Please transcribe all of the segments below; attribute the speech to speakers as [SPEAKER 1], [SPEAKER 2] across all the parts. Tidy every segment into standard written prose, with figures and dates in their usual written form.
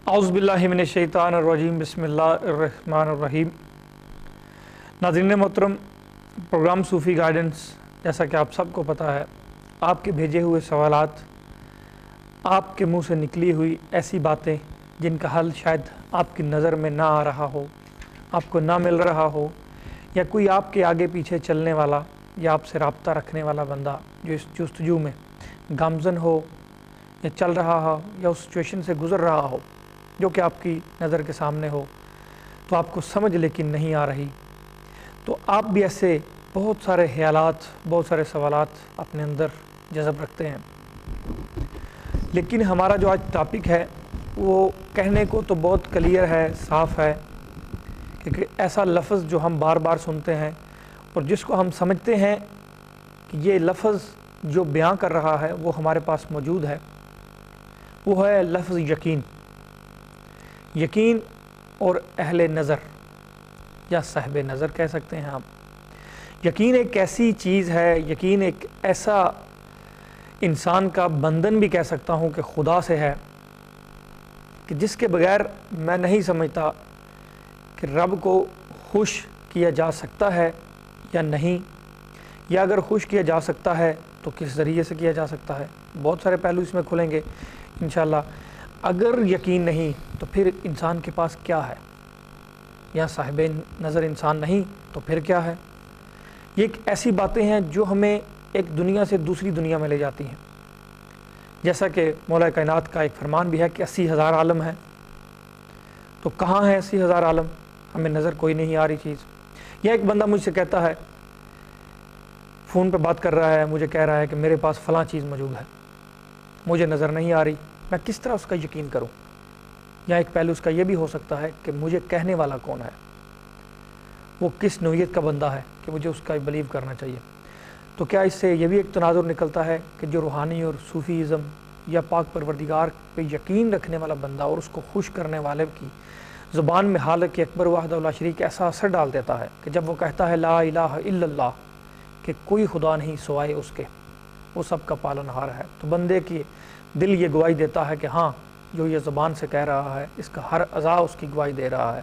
[SPEAKER 1] اعوذ باللہ من الشیطان الرجیم بسم اللہ الرحمن الرحیم۔ ناظرین محترم، پروگرام صوفی گائیڈنس، جیسا کہ آپ سب کو پتہ ہے، آپ کے بھیجے ہوئے سوالات، آپ کے منہ سے نکلی ہوئی ایسی باتیں جن کا حل شاید آپ کی نظر میں نہ آ رہا ہو، آپ کو نہ مل رہا ہو، یا کوئی آپ کے آگے پیچھے چلنے والا یا آپ سے رابطہ رکھنے والا بندہ جو اس جستجو میں گامزن ہو یا چل رہا ہو یا اس سچویشن سے گزر رہا ہو جو کہ آپ کی نظر کے سامنے ہو، تو آپ کو سمجھ لیکن نہیں آ رہی، تو آپ بھی ایسے بہت سارے خیالات، بہت سارے سوالات اپنے اندر جذب رکھتے ہیں۔ لیکن ہمارا جو آج ٹاپک ہے وہ کہنے کو تو بہت کلیئر ہے، صاف ہے، کیونکہ ایسا لفظ جو ہم بار بار سنتے ہیں اور جس کو ہم سمجھتے ہیں کہ یہ لفظ جو بیان کر رہا ہے وہ ہمارے پاس موجود ہے، وہ ہے لفظ یقین۔ یقین اور اہل نظر یا صاحب نظر کہہ سکتے ہیں آپ۔ یقین ایک ایسی چیز ہے، یقین ایک ایسا انسان کا بندھن بھی کہہ سکتا ہوں کہ خدا سے ہے، کہ جس کے بغیر میں نہیں سمجھتا کہ رب کو خوش کیا جا سکتا ہے یا نہیں، یا اگر خوش کیا جا سکتا ہے تو کس ذریعے سے کیا جا سکتا ہے۔ بہت سارے پہلو اس میں کھلیں گے انشاءاللہ۔ اگر یقین نہیں تو پھر انسان کے پاس کیا ہے، یا صاحب نظر انسان نہیں تو پھر کیا ہے؟ یہ ایک ایسی باتیں ہیں جو ہمیں ایک دنیا سے دوسری دنیا میں لے جاتی ہیں، جیسا کہ مولا کائنات کا ایک فرمان بھی ہے کہ 80,000 عالم ہیں۔ تو کہاں ہے 80,000 عالم؟ ہمیں نظر کوئی نہیں آ رہی چیز۔ یا ایک بندہ مجھ سے کہتا ہے، فون پہ بات کر رہا ہے، مجھے کہہ رہا ہے کہ میرے پاس فلاں چیز موجود ہے، مجھے نظر نہیں آ رہی، میں کس طرح اس کا یقین کروں؟ یا ایک پہلو اس کا یہ بھی ہو سکتا ہے کہ مجھے کہنے والا کون ہے، وہ کس نوعیت کا بندہ ہے کہ مجھے اس کا بلیو کرنا چاہیے۔ تو کیا اس سے یہ بھی ایک تناظر نکلتا ہے کہ جو روحانی اور صوفیزم یا پاک پروردگار پہ یقین رکھنے والا بندہ اور اس کو خوش کرنے والے کی زبان میں حالق اکبر وحدہ لا شریک ایسا اثر ڈال دیتا ہے کہ جب وہ کہتا ہے لا الہ الا اللہ، کہ کوئی خدا نہیں سوائے اس کے، وہ سب کا پالنہار ہے، تو بندے کی دل یہ گواہی دیتا ہے کہ ہاں، جو یہ زبان سے کہہ رہا ہے اس کا ہر اعضاء اس کی گواہی دے رہا ہے،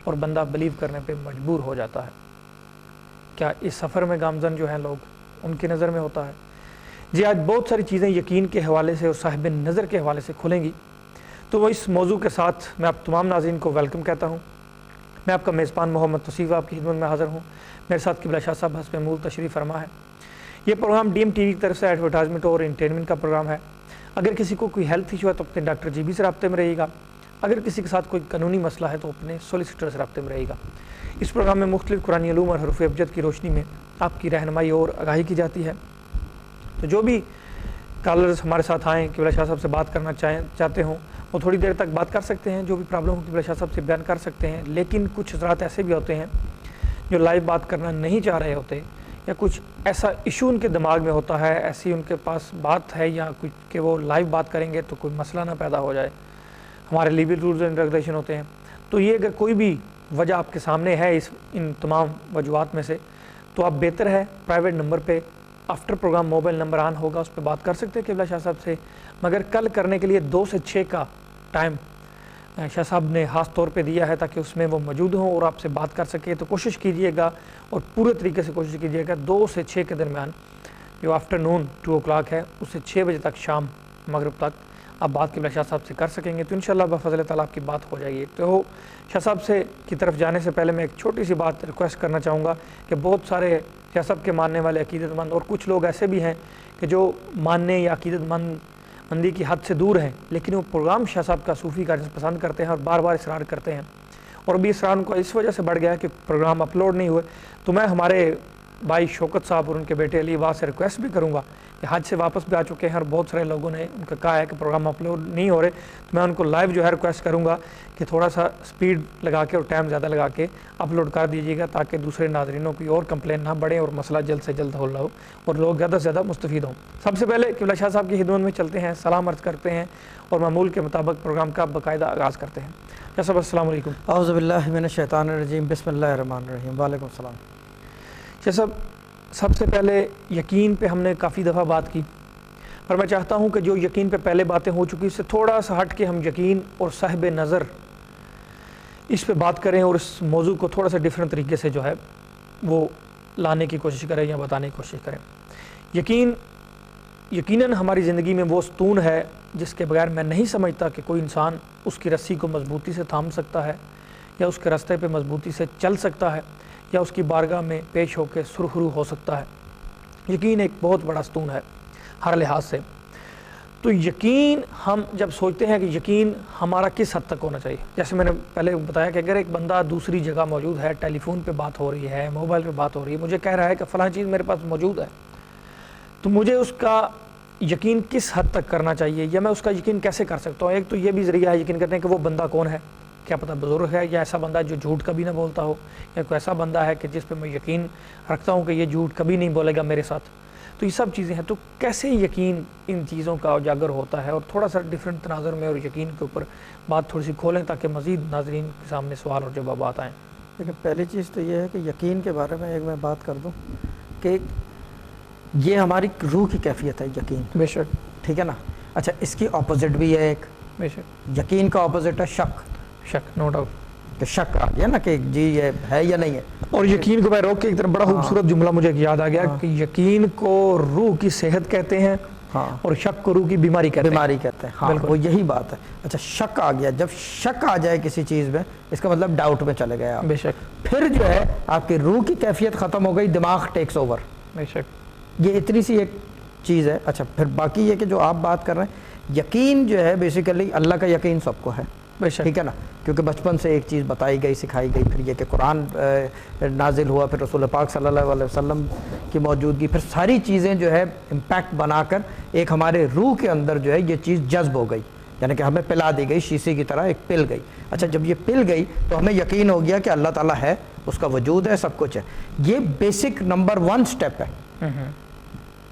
[SPEAKER 1] اور بندہ بلیو کرنے پہ مجبور ہو جاتا ہے۔ کیا اس سفر میں گامزن جو ہیں لوگ، ان کی نظر میں ہوتا ہے؟ جی، آج بہت ساری چیزیں یقین کے حوالے سے اور صاحب نظر کے حوالے سے کھلیں گی، تو وہ اس موضوع کے ساتھ میں آپ تمام ناظرین کو ویلکم کہتا ہوں۔ میں آپ کا میزبان محمد توصیف آپ کی خدمت میں حاضر ہوں۔ میرے ساتھ قبلہ شاہ صاحب حسب معمول تشریف فرما ہے۔ یہ program D M T V کی طرف سے ایڈورٹائزمنٹ اور انٹرٹینمنٹ کا پروگرام ہے۔ اگر کسی کو کوئی ہیلتھ ایشو ہے تو اپنے ڈاکٹر جی بی سے رابطے میں رہے گا، اگر کسی کے ساتھ کوئی قانونی مسئلہ ہے تو اپنے سولیسیٹر سے رابطے میں رہے گا۔ اس پروگرام میں مختلف قرآنی علوم اور حروف ابجد کی روشنی میں آپ کی رہنمائی اور آگاہی کی جاتی ہے۔ تو جو بھی کالرز ہمارے ساتھ آئیں، قبلہ شاہ صاحب سے بات کرنا چاہتے ہوں، وہ تھوڑی دیر تک بات کر سکتے ہیں، جو بھی پرابلم ہو قبلہ شاہ صاحب سے بیان کر سکتے ہیں۔ لیکن کچھ حضرات ایسے بھی ہوتے ہیں جو لائیو بات کرنا نہیں چاہ رہے ہوتے، یا کچھ ایسا ایشو ان کے دماغ میں ہوتا ہے، ایسی ان کے پاس بات ہے یا کچھ کہ وہ لائیو بات کریں گے تو کوئی مسئلہ نہ پیدا ہو جائے، ہمارے لیگل رولز اینڈ ریگولیشن ہوتے ہیں۔ تو یہ اگر کوئی بھی وجہ آپ کے سامنے ہے ان تمام وجوہات میں سے، تو آپ بہتر ہے پرائیویٹ نمبر پہ after program mobile number on ہوگا، اس پہ بات کر سکتے ہیں قبلہ شاہ صاحب سے، مگر کل کرنے کے لیے 2 سے 6 کا ٹائم شاہ صاحب نے خاص طور پہ دیا ہے تاکہ اس میں وہ موجود ہوں اور آپ سے بات کر سکے۔ تو کوشش کیجئے گا اور پورے طریقے سے کوشش کیجئے گا 2 سے 6 کے درمیان، جو آفٹر نون 2 o'clock ہے، اس سے 6 بجے تک شام مغرب تک آپ بات قبلہ شاہ صاحب سے کر سکیں گے، تو انشاءاللہ بفضل تعالیٰ آپ کی بات ہو جائے گی۔ تو شاہ صاحب سے کی طرف جانے سے پہلے میں ایک چھوٹی سی بات ریکویسٹ کرنا چاہوں گا کہ بہت سارے شاہ صاحب کے ماننے والے عقیدت مند اور کچھ لوگ ایسے بھی ہیں کہ جو ماننے یا عقیدت مندی کی حد سے دور ہیں، لیکن وہ پروگرام شاہ صاحب کا صوفی کا پسند کرتے ہیں اور بار بار اصرار کرتے ہیں، اور ابھی اصرار ان کو اس وجہ سے بڑھ گیا ہے کہ پروگرام اپلوڈ نہیں ہوئے۔ تو میں ہمارے بھائی شوکت صاحب اور ان کے بیٹے علی عباس سے ریکویسٹ بھی کروں گا کہ حج سے واپس بھی آ چکے ہیں اور بہت سارے لوگوں نے ان کا کہا ہے کہ پروگرام اپلوڈ نہیں ہو رہے، تو میں ان کو لائیو جو ہے ریکویسٹ کروں گا کہ تھوڑا سا سپیڈ لگا کے اور ٹائم زیادہ لگا کے اپلوڈ کر دیجیے گا، تاکہ دوسرے ناظرینوں کی اور کمپلین نہ بڑھے اور مسئلہ جلد سے جلد حل ہو اور لوگ زیادہ سے زیادہ مستفید ہوں۔ سب سے پہلے قبلہ شاہ صاحب کی خدمت میں چلتے ہیں، سلام عرض کرتے ہیں اور معمول کے مطابق پروگرام کا باقاعدہ آغاز کرتے ہیں۔ شاہ صاحب السلام علیکم۔
[SPEAKER 2] اعوذ باللہ من الشیطان الرجیم، بسم اللہ الرحمن الرحیم، وعلیکم السلام۔
[SPEAKER 1] شاہ صاحب، سب سے پہلے یقین پہ ہم نے کافی دفعہ بات کی، اور میں چاہتا ہوں کہ جو یقین پہ پہلے باتیں ہو چکی اس سے تھوڑا سا ہٹ کے ہم یقین اور صاحب نظر اس پہ بات کریں اور اس موضوع کو تھوڑا سا ڈیفرنٹ طریقے سے جو ہے وہ لانے کی کوشش کریں یا بتانے کی کوشش کریں. یقیناً ہماری زندگی میں وہ ستون ہے جس کے بغیر میں نہیں سمجھتا کہ کوئی انسان اس کی رسی کو مضبوطی سے تھام سکتا ہے یا اس کے راستے پہ مضبوطی سے چل سکتا ہے یا اس کی بارگاہ میں پیش ہو کے سرخرو ہو سکتا ہے. یقین ایک بہت بڑا ستون ہے ہر لحاظ سے. تو یقین ہم جب سوچتے ہیں کہ یقین ہمارا کس حد تک ہونا چاہیے، جیسے میں نے پہلے بتایا کہ اگر ایک بندہ دوسری جگہ موجود ہے، ٹیلی فون پہ بات ہو رہی ہے، موبائل پہ بات ہو رہی ہے، مجھے کہہ رہا ہے کہ فلاں چیز میرے پاس موجود ہے، تو مجھے اس کا یقین کس حد تک کرنا چاہیے یا میں اس کا یقین کیسے کر سکتا ہوں. ایک تو یہ بھی ذریعہ ہے یقین کرنے کہ وہ بندہ کون ہے، کیا پتہ بزرگ ہے یا ایسا بندہ ہے جو جھوٹ کبھی نہ بولتا ہو، یا کوئی ایسا بندہ ہے کہ جس پہ میں یقین رکھتا ہوں کہ یہ جھوٹ کبھی نہیں بولے گا میرے ساتھ. تو یہ سب چیزیں ہیں. تو کیسے یقین ان چیزوں کا اجاگر ہوتا ہے، اور تھوڑا سا ڈیفرنٹ تناظر میں اور یقین کے اوپر بات تھوڑی سی کھولیں تاکہ مزید ناظرین کے سامنے سوال اور جوابات آئیں.
[SPEAKER 2] لیکن پہلی چیز تو یہ ہے کہ یقین کے بارے میں ایک میں بات کر دوں کہ یہ ہماری روح کی کیفیت ہے یقین.
[SPEAKER 1] بے شک.
[SPEAKER 2] ٹھیک ہے نا. اچھا اس کی اپوزٹ بھی ہے ایک.
[SPEAKER 1] بے شک.
[SPEAKER 2] یقین کا اپوزٹ ہے شک.
[SPEAKER 1] شک، نو ڈاؤٹ.
[SPEAKER 2] کہ شک آ گیا نا کہ جی یہ ہے یا نہیں ہے.
[SPEAKER 1] اور یقین کو میں روک کے ایک طرف بڑا خوبصورت جملہ مجھے یاد آ گیا کہ یقین کو روح کی صحت کہتے ہیں اور شک کو روح کی بیماری کہتے ہیں.
[SPEAKER 2] ہاں وہ یہی بات ہے. اچھا شک آ گیا، جب شک آ جائے کسی چیز میں اس کا مطلب ڈاؤٹ میں چلے گئے آپ.
[SPEAKER 1] بے شک.
[SPEAKER 2] پھر جو ہے آپ کی روح کی کیفیت ختم ہو گئی، دماغ ٹیکس اوور.
[SPEAKER 1] بے شک.
[SPEAKER 2] یہ اتنی سی ایک چیز ہے. اچھا پھر باقی یہ کہ جو آپ بات کر رہے ہیں یقین جو ہے بیسیکلی اللہ کا یقین سب کو ہے. ٹھیک ہے نا. کیونکہ بچپن سے ایک چیز بتائی گئی، سکھائی گئی، پھر یہ کہ قرآن نازل ہوا، پھر رسول پاک صلی اللہ علیہ وسلم کی موجودگی، پھر ساری چیزیں جو ہے امپیکٹ بنا کر ایک ہمارے روح کے اندر جو ہے یہ چیز جذب ہو گئی، یعنی کہ ہمیں پلا دی گئی شیشے کی طرح ایک پل گئی. اچھا جب یہ پل گئی تو ہمیں یقین ہو گیا کہ اللہ تعالیٰ ہے، اس کا وجود ہے، سب کچھ ہے. یہ بیسک نمبر 1 سٹیپ ہے.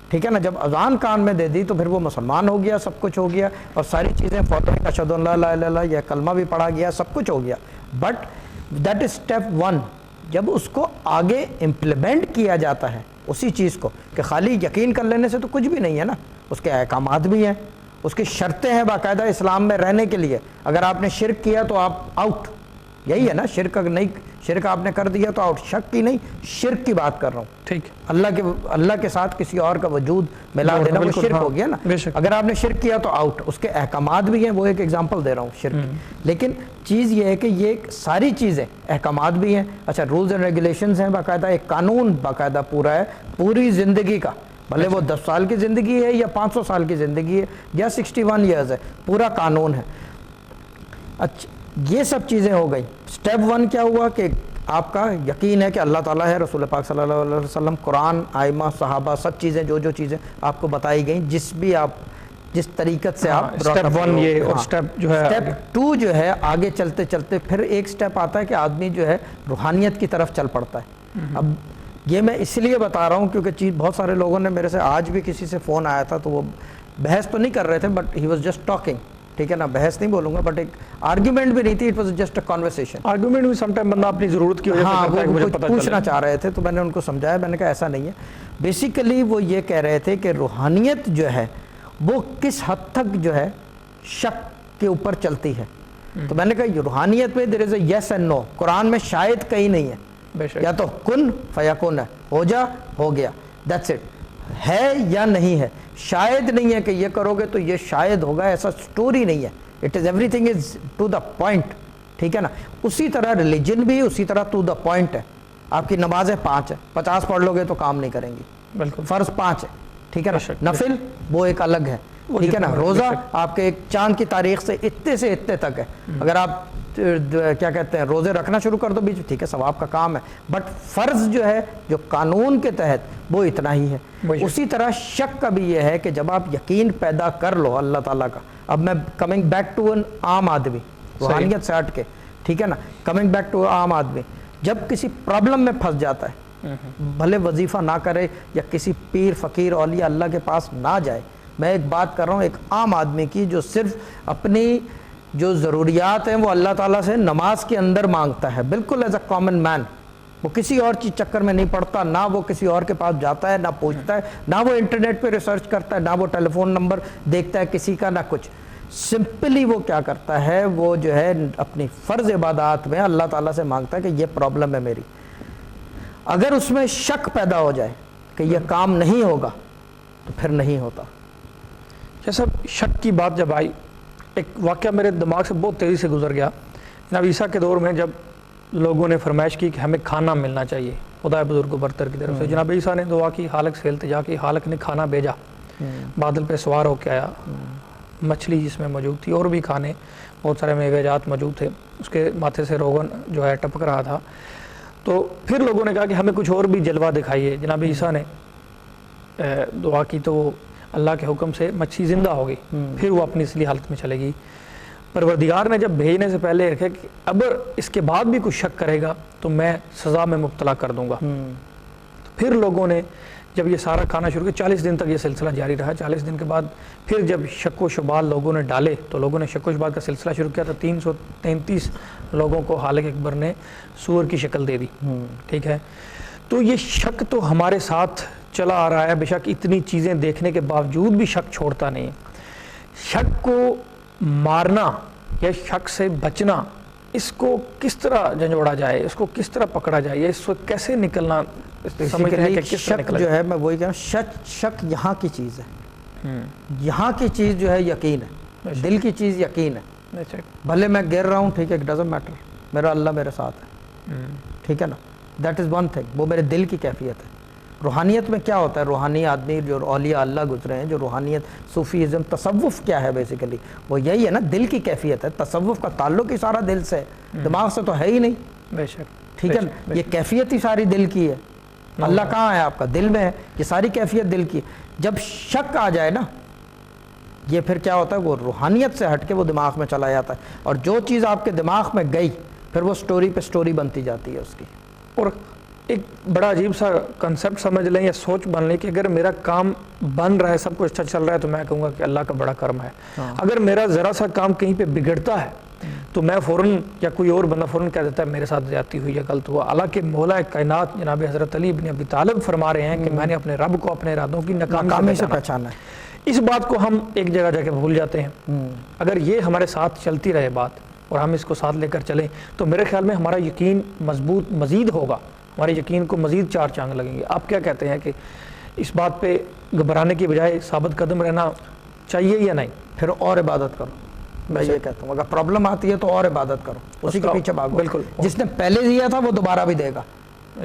[SPEAKER 2] ٹھیک ہے نا. جب اذان کان میں دے دی تو پھر وہ مسلمان ہو گیا، سب کچھ ہو گیا اور ساری چیزیں فوت ہیں. اشہد ان لا الہ الا اللہ یہ کلمہ بھی پڑھا گیا، سب کچھ ہو گیا. But that is step 1. جب اس کو آگے امپلیمنٹ کیا جاتا ہے اسی چیز کو، کہ خالی یقین کر لینے سے تو کچھ بھی نہیں ہے نا، اس کے احکامات بھی ہیں، اس کی شرطیں ہیں باقاعدہ اسلام میں رہنے کے لیے. اگر آپ نے شرک کیا تو آپ آؤٹ. یہی ہے نا. شرک آپ نے کر دیا تو آؤٹ. شک کی نہیں، شرک کی بات کر رہا ہوں.
[SPEAKER 1] ٹھیک.
[SPEAKER 2] اللہ کے ساتھ کسی اور کا وجود ملا دینا وہ شرک ہو گیا نا. اگر آپ نے شرک کیا تو آؤٹ. اس کے احکامات بھی ہیں، وہ ایک ایگزامپل دے رہا ہوں شرک کی. لیکن چیز یہ ہے کہ یہ ساری چیزیں احکامات بھی ہیں. اچھا رولز اینڈ ریگولیشنز ہیں باقاعدہ، ایک قانون باقاعدہ پورا ہے پوری زندگی کا، بھلے وہ 10 سال کی زندگی ہے یا 500 سال کی زندگی ہے یا 61 ایئرز ہے، پورا قانون ہے. اچھا یہ سب چیزیں ہو گئی. سٹیپ 1 کیا ہوا کہ آپ کا یقین ہے کہ اللہ تعالیٰ ہے، رسول پاک صلی اللہ علیہ وسلم، قرآن، ائمہ، صحابہ، سب چیزیں جو چیزیں آپ کو بتائی گئیں، جس طریقت سے آپ
[SPEAKER 1] سٹیپ 1 یہ. اور سٹیپ جو ہے
[SPEAKER 2] سٹیپ 2 جو ہے آگے چلتے چلتے پھر ایک سٹیپ آتا ہے کہ آدمی جو ہے روحانیت کی طرف چل پڑتا ہے. اب یہ میں اس لیے بتا رہا ہوں کیونکہ چیز بہت سارے لوگوں نے میرے سے آج بھی کسی سے فون آیا تھا تو وہ بحث تو نہیں کر رہے تھے but he was just talking. ٹھیک ہے نا. بحث نہیں بولوں گا بٹ ایک آرگیومنٹ بھی نہیں تھی، it was just a conversation.
[SPEAKER 1] Argument بھی سم ٹائم بندہ اپنی ضرورت کی وجہ سے کرتا ہے کہ مجھے پتہ چلے.
[SPEAKER 2] پوچھنا چاہ رہے تھے تو میں نے ان کو سمجھایا، میں نے کہا ایسا نہیں ہے. بیسیکلی وہ یہ کہہ رہے تھے کہ روحانیت جو ہے وہ کس حد تک جو ہے شک کے اوپر چلتی ہے. تو میں نے کہا یہ روحانیت میں دیر از اے یس اینڈ نو. قرآن میں شاید کہیں نہیں ہے، یا تو کن فیکن ہے، ہو جا ہو گیا، دیٹس اٹ. ہے یا نہیں ہے. شاید نہیں ہے کہ یہ کرو گے تو یہ شاید ہوگا، ایسا سٹوری نہیں ہے. It is everything is to the point. ٹھیک ہے نا. اسی طرح ریلیجن بھی اسی طرح ٹو دا پوائنٹ ہے. آپ کی نمازیں 5 ہیں، 50 پڑھ لو گے تو کام نہیں کریں گی. بالکل. فرض 5 ہے. ٹھیک ہے نا. نفل وہ ایک الگ ہے. ٹھیک ہے نا. روزہ آپ کے ایک چاند کی تاریخ سے اتنے تک ہے. اگر آپ کیا کہتے ہیں روزے رکھنا شروع کر دو بیچ، ٹھیک ہے ثواب کا کام ہے. بٹ فرض جو ہے جو قانون کے تحت وہ اتنا ہی ہے. اسی طرح شک کا بھی یہ ہے کہ جب آپ یقین پیدا کر لو اللہ تعالیٰ کا. اب میں کمنگ بیک ٹو این عام آدمی، روحانیت سے ہٹ کے، ٹھیک ہے نا، کمنگ بیک ٹو عام آدمی جب کسی پرابلم میں پھنس جاتا ہے، بھلے وظیفہ نہ کرے یا کسی پیر فقیر اولیاء اللہ کے پاس نہ جائے، میں ایک بات کر رہا ہوں ایک عام آدمی کی جو صرف اپنی جو ضروریات ہیں وہ اللہ تعالیٰ سے نماز کے اندر مانگتا ہے، بالکل ایز اے کامن مین. وہ کسی اور چیز چکر میں نہیں پڑتا، نہ وہ کسی اور کے پاس جاتا ہے، نہ پوچھتا ہے، نہ وہ انٹرنیٹ پہ ریسرچ کرتا ہے، نہ وہ ٹیلی فون نمبر دیکھتا ہے کسی کا، نہ کچھ. سمپلی وہ کیا کرتا ہے، وہ جو ہے اپنی فرض عبادات میں اللہ تعالیٰ سے مانگتا ہے کہ یہ پرابلم ہے میری. اگر اس میں شک پیدا ہو جائے کہ یہ کام نہیں ہوگا تو پھر نہیں ہوتا.
[SPEAKER 1] جیسا شک کی بات جب آئی، ایک واقعہ میرے دماغ سے بہت تیزی سے گزر گیا. جناب عیسیٰ کے دور میں جب لوگوں نے فرمائش کی کہ ہمیں کھانا ملنا چاہیے خدا بزرگ و برتر کی طرف سے، جناب عیسیٰ نے دعا کی، حالق سے التجا کی، حالق نے کھانا بھیجا، بادل پہ سوار ہو کے آیا، مچھلی جس میں موجود تھی اور بھی کھانے، بہت سارے میوہ جات موجود تھے، اس کے ماتھے سے روغن جو ہے ٹپک رہا تھا. تو پھر لوگوں نے کہا کہ ہمیں کچھ اور بھی جلوہ دکھائیے. جناب عیسیٰ نے دعا کی تو وہ اللہ کے حکم سے مچھلی زندہ ہو گئی، پھر وہ اپنی اصلی حالت میں چلے گئی. پروردگار نے جب بھیجنے سے پہلے رکھے کہ اگر اس کے بعد بھی کچھ شک کرے گا تو میں سزا میں مبتلا کر دوں گا. پھر لوگوں نے جب یہ سارا کھانا شروع کیا، 40 دن تک یہ سلسلہ جاری رہا. 40 دن کے بعد پھر جب شک و شبہات لوگوں نے ڈالے تو لوگوں نے شک و شبہات کا سلسلہ شروع کیا. تو 333 لوگوں کو حالق اکبر نے سور کی شکل دے دی. ٹھیک ہے، تو یہ شک تو ہمارے ساتھ چلا آ رہا ہے، بے شک اتنی چیزیں دیکھنے کے باوجود بھی شک چھوڑتا نہیں. شک کو مارنا یا شک سے بچنا، اس کو کس طرح جھنجھوڑا جائے، اس کو کس طرح پکڑا جائے، اس کو کیسے نکلنا سمجھتے ہیں کہ کس طرح نکلا جائے؟
[SPEAKER 2] شک جو ہے میں وہی کہہ رہا ہوں، شک یہاں کی چیز ہے، یہاں کی چیز جو ہے یقین ہے، دل کی چیز یقین ہے. بھلے میں گر رہا ہوں، ٹھیک ہے، اٹ ڈزنٹ میٹر، میرا اللہ میرے ساتھ ہے، ٹھیک ہے نا، دیٹ از ون تھنگ. وہ میرے دل کی کیفیت ہے. روحانیت میں کیا ہوتا ہے؟ روحانی آدمی جو اولیاء اللہ گزرے ہیں، جو روحانیت، صوفیزم، تصوف کیا ہے بیسیکلی؟ وہ یہی ہے نا، دل کی کیفیت ہے. تصوف کا تعلق ہی سارا دل سے ہے، دماغ سے تو ہے ہی نہیں.
[SPEAKER 1] بے شک،
[SPEAKER 2] ٹھیک ہے نا، یہ کیفیت ہی ساری دل کی ہے. اللہ کہاں ہے؟ آپ کا دل میں ہے. یہ ساری کیفیت دل کی. جب شک آ جائے نا، یہ پھر کیا ہوتا ہے؟ وہ روحانیت سے ہٹ کے وہ دماغ میں چلا جاتا ہے، اور جو چیز آپ کے دماغ میں گئی پھر وہ سٹوری پہ سٹوری بنتی جاتی ہے اس کی.
[SPEAKER 1] اور ایک بڑا عجیب سا کنسیپٹ سمجھ لیں یا سوچ بن لیں کہ اگر میرا کام بن رہا ہے، سب کچھ اچھا چل رہا ہے، تو میں کہوں گا کہ اللہ کا بڑا کرم ہے. اگر میرا ذرا سا کام کہیں پہ بگڑتا ہے تو میں فوراً یا کوئی اور بندہ فوراً کہہ دیتا ہے میرے ساتھ زیادتی ہوئی یا غلط ہوا. حالانکہ مولا کائنات جناب حضرت علی بن ابی طالب فرما رہے ہیں کہ میں نے اپنے رب کو اپنے ارادوں کی ناکامی سے
[SPEAKER 2] پہچانا ہے.
[SPEAKER 1] اس بات کو ہم ایک جگہ جا کے بھول جاتے ہیں. اگر یہ ہمارے ساتھ چلتی رہے بات اور ہم اس کو ساتھ لے کر چلیں تو میرے خیال میں ہمارا یقین مضبوط مزید ہوگا، ہمارے یقین کو مزید 4 چاند لگیں گے. آپ کیا کہتے ہیں کہ اس بات پہ گھبرانے کی بجائے ثابت قدم رہنا چاہیے یا نہیں؟
[SPEAKER 2] پھر اور عبادت کرو. میں یہ کہتا ہوں اگر پرابلم آتی ہے تو اور عبادت کرو، اسی کے پیچھے بھاگو.
[SPEAKER 1] بالکل،
[SPEAKER 2] جس نے پہلے دیا تھا وہ دوبارہ بھی دے گا.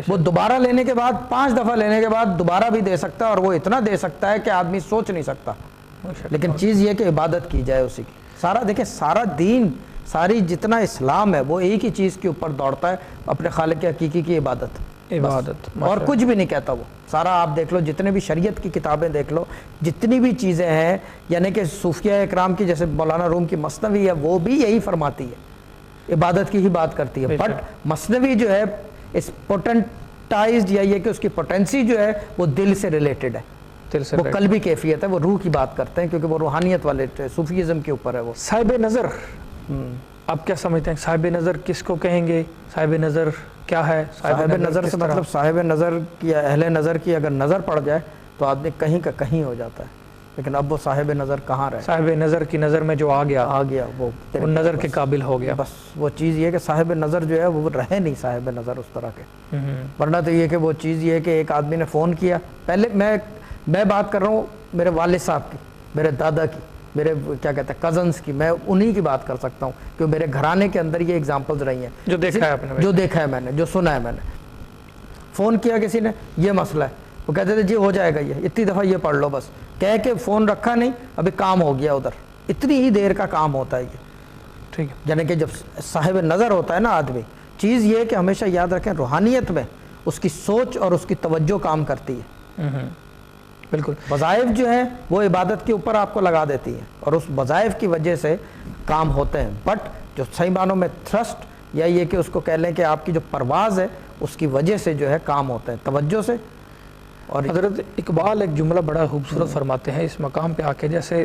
[SPEAKER 2] وہ دوبارہ لینے کے بعد 5 دفعہ لینے کے بعد دوبارہ بھی دے سکتا ہے، اور وہ اتنا دے سکتا ہے کہ آدمی سوچ نہیں سکتا. لیکن چیز یہ کہ عبادت کی جائے اسی کی. سارا دیکھیں، سارا دین، ساری جتنا اسلام ہے وہ ایک ہی چیز کے اوپر دوڑتا ہے، اپنے خالق حقیقی کی عبادت. اور کچھ بھی نہیں کہتا وہ. سارا آپ دیکھ لو، جتنے بھی شریعت کی کتابیں دیکھ لو، جتنی بھی چیزیں ہیں، یعنی کہ صوفیہ اکرام کی جیسے مولانا روم کی مثنوی ہے، وہ بھی یہی فرماتی ہے، عبادت کی ہی بات کرتی ہے. بٹ مثنوی جو ہے اس پوٹنٹائزڈ، یا یہ کہ اس کی پوٹنسی جو ہے وہ دل سے ریلیٹڈ ہے، وہ قلبی کیفیت ہے، وہ روح کی بات کرتے ہیں، کیونکہ وہ روحانیت والے صوفیزم کے اوپر ہے. وہ
[SPEAKER 1] صاحب نظر، آپ کیا سمجھتے ہیں صاحب نظر کس کو کہیں گے؟ صاحب نظر کیا ہے؟
[SPEAKER 2] صاحب نظر سے مطلب صاحب نظر کی، اہل نظر کی اگر نظر پڑ جائے تو آدمی کہیں کا کہیں ہو جاتا ہے. لیکن اب وہ صاحب نظر کہاں رہے؟
[SPEAKER 1] صاحب نظر کی نظر میں جو آ گیا
[SPEAKER 2] وہ
[SPEAKER 1] نظر کے قابل ہو گیا.
[SPEAKER 2] بس وہ چیز یہ کہ صاحب نظر جو ہے وہ رہے نہیں صاحب نظر اس طرح کے. ورنہ تو یہ کہ وہ چیز یہ کہ ایک آدمی نے فون کیا، پہلے میں بات کر رہا ہوں میرے والد صاحب کی، میرے دادا کی، میرے کیا کہتے ہیں کزنس کی، میں انہی کی بات کر سکتا ہوں کہ میرے گھرانے کے اندر یہ ایگزامپلز رہی ہیں
[SPEAKER 1] جو دیکھا ہے آپ نے،
[SPEAKER 2] جو دیکھا ہے میں نے، جو سنا ہے میں نے. فون کیا کسی نے، یہ مسئلہ ہے، وہ کہتے تھے جی ہو جائے گا، یہ اتنی دفعہ یہ پڑھ لو، بس کہہ کے فون رکھا نہیں، ابھی کام ہو گیا ادھر. اتنی ہی دیر کا کام ہوتا ہے یہ.
[SPEAKER 1] ٹھیک ہے،
[SPEAKER 2] یعنی کہ جب صاحب نظر ہوتا ہے نا آدمی، چیز یہ کہ ہمیشہ یاد رکھیں روحانیت میں اس کی سوچ اور اس کی توجہ کام کرتی ہے.
[SPEAKER 1] بالکل.
[SPEAKER 2] وظائف جو ہیں وہ عبادت کے اوپر آپ کو لگا دیتی ہیں، اور اس وظائف کی وجہ سے کام ہوتے ہیں. بٹ جو صحیح معنوں میں تھرسٹ، یا یہ کہ اس کو کہہ لیں کہ آپ کی جو پرواز ہے اس کی وجہ سے جو ہے کام ہوتے ہیں، توجہ سے. اور
[SPEAKER 1] حضرت اقبال ایک جملہ بڑا خوبصورت فرماتے ہیں اس مقام پہ آ کے، جیسے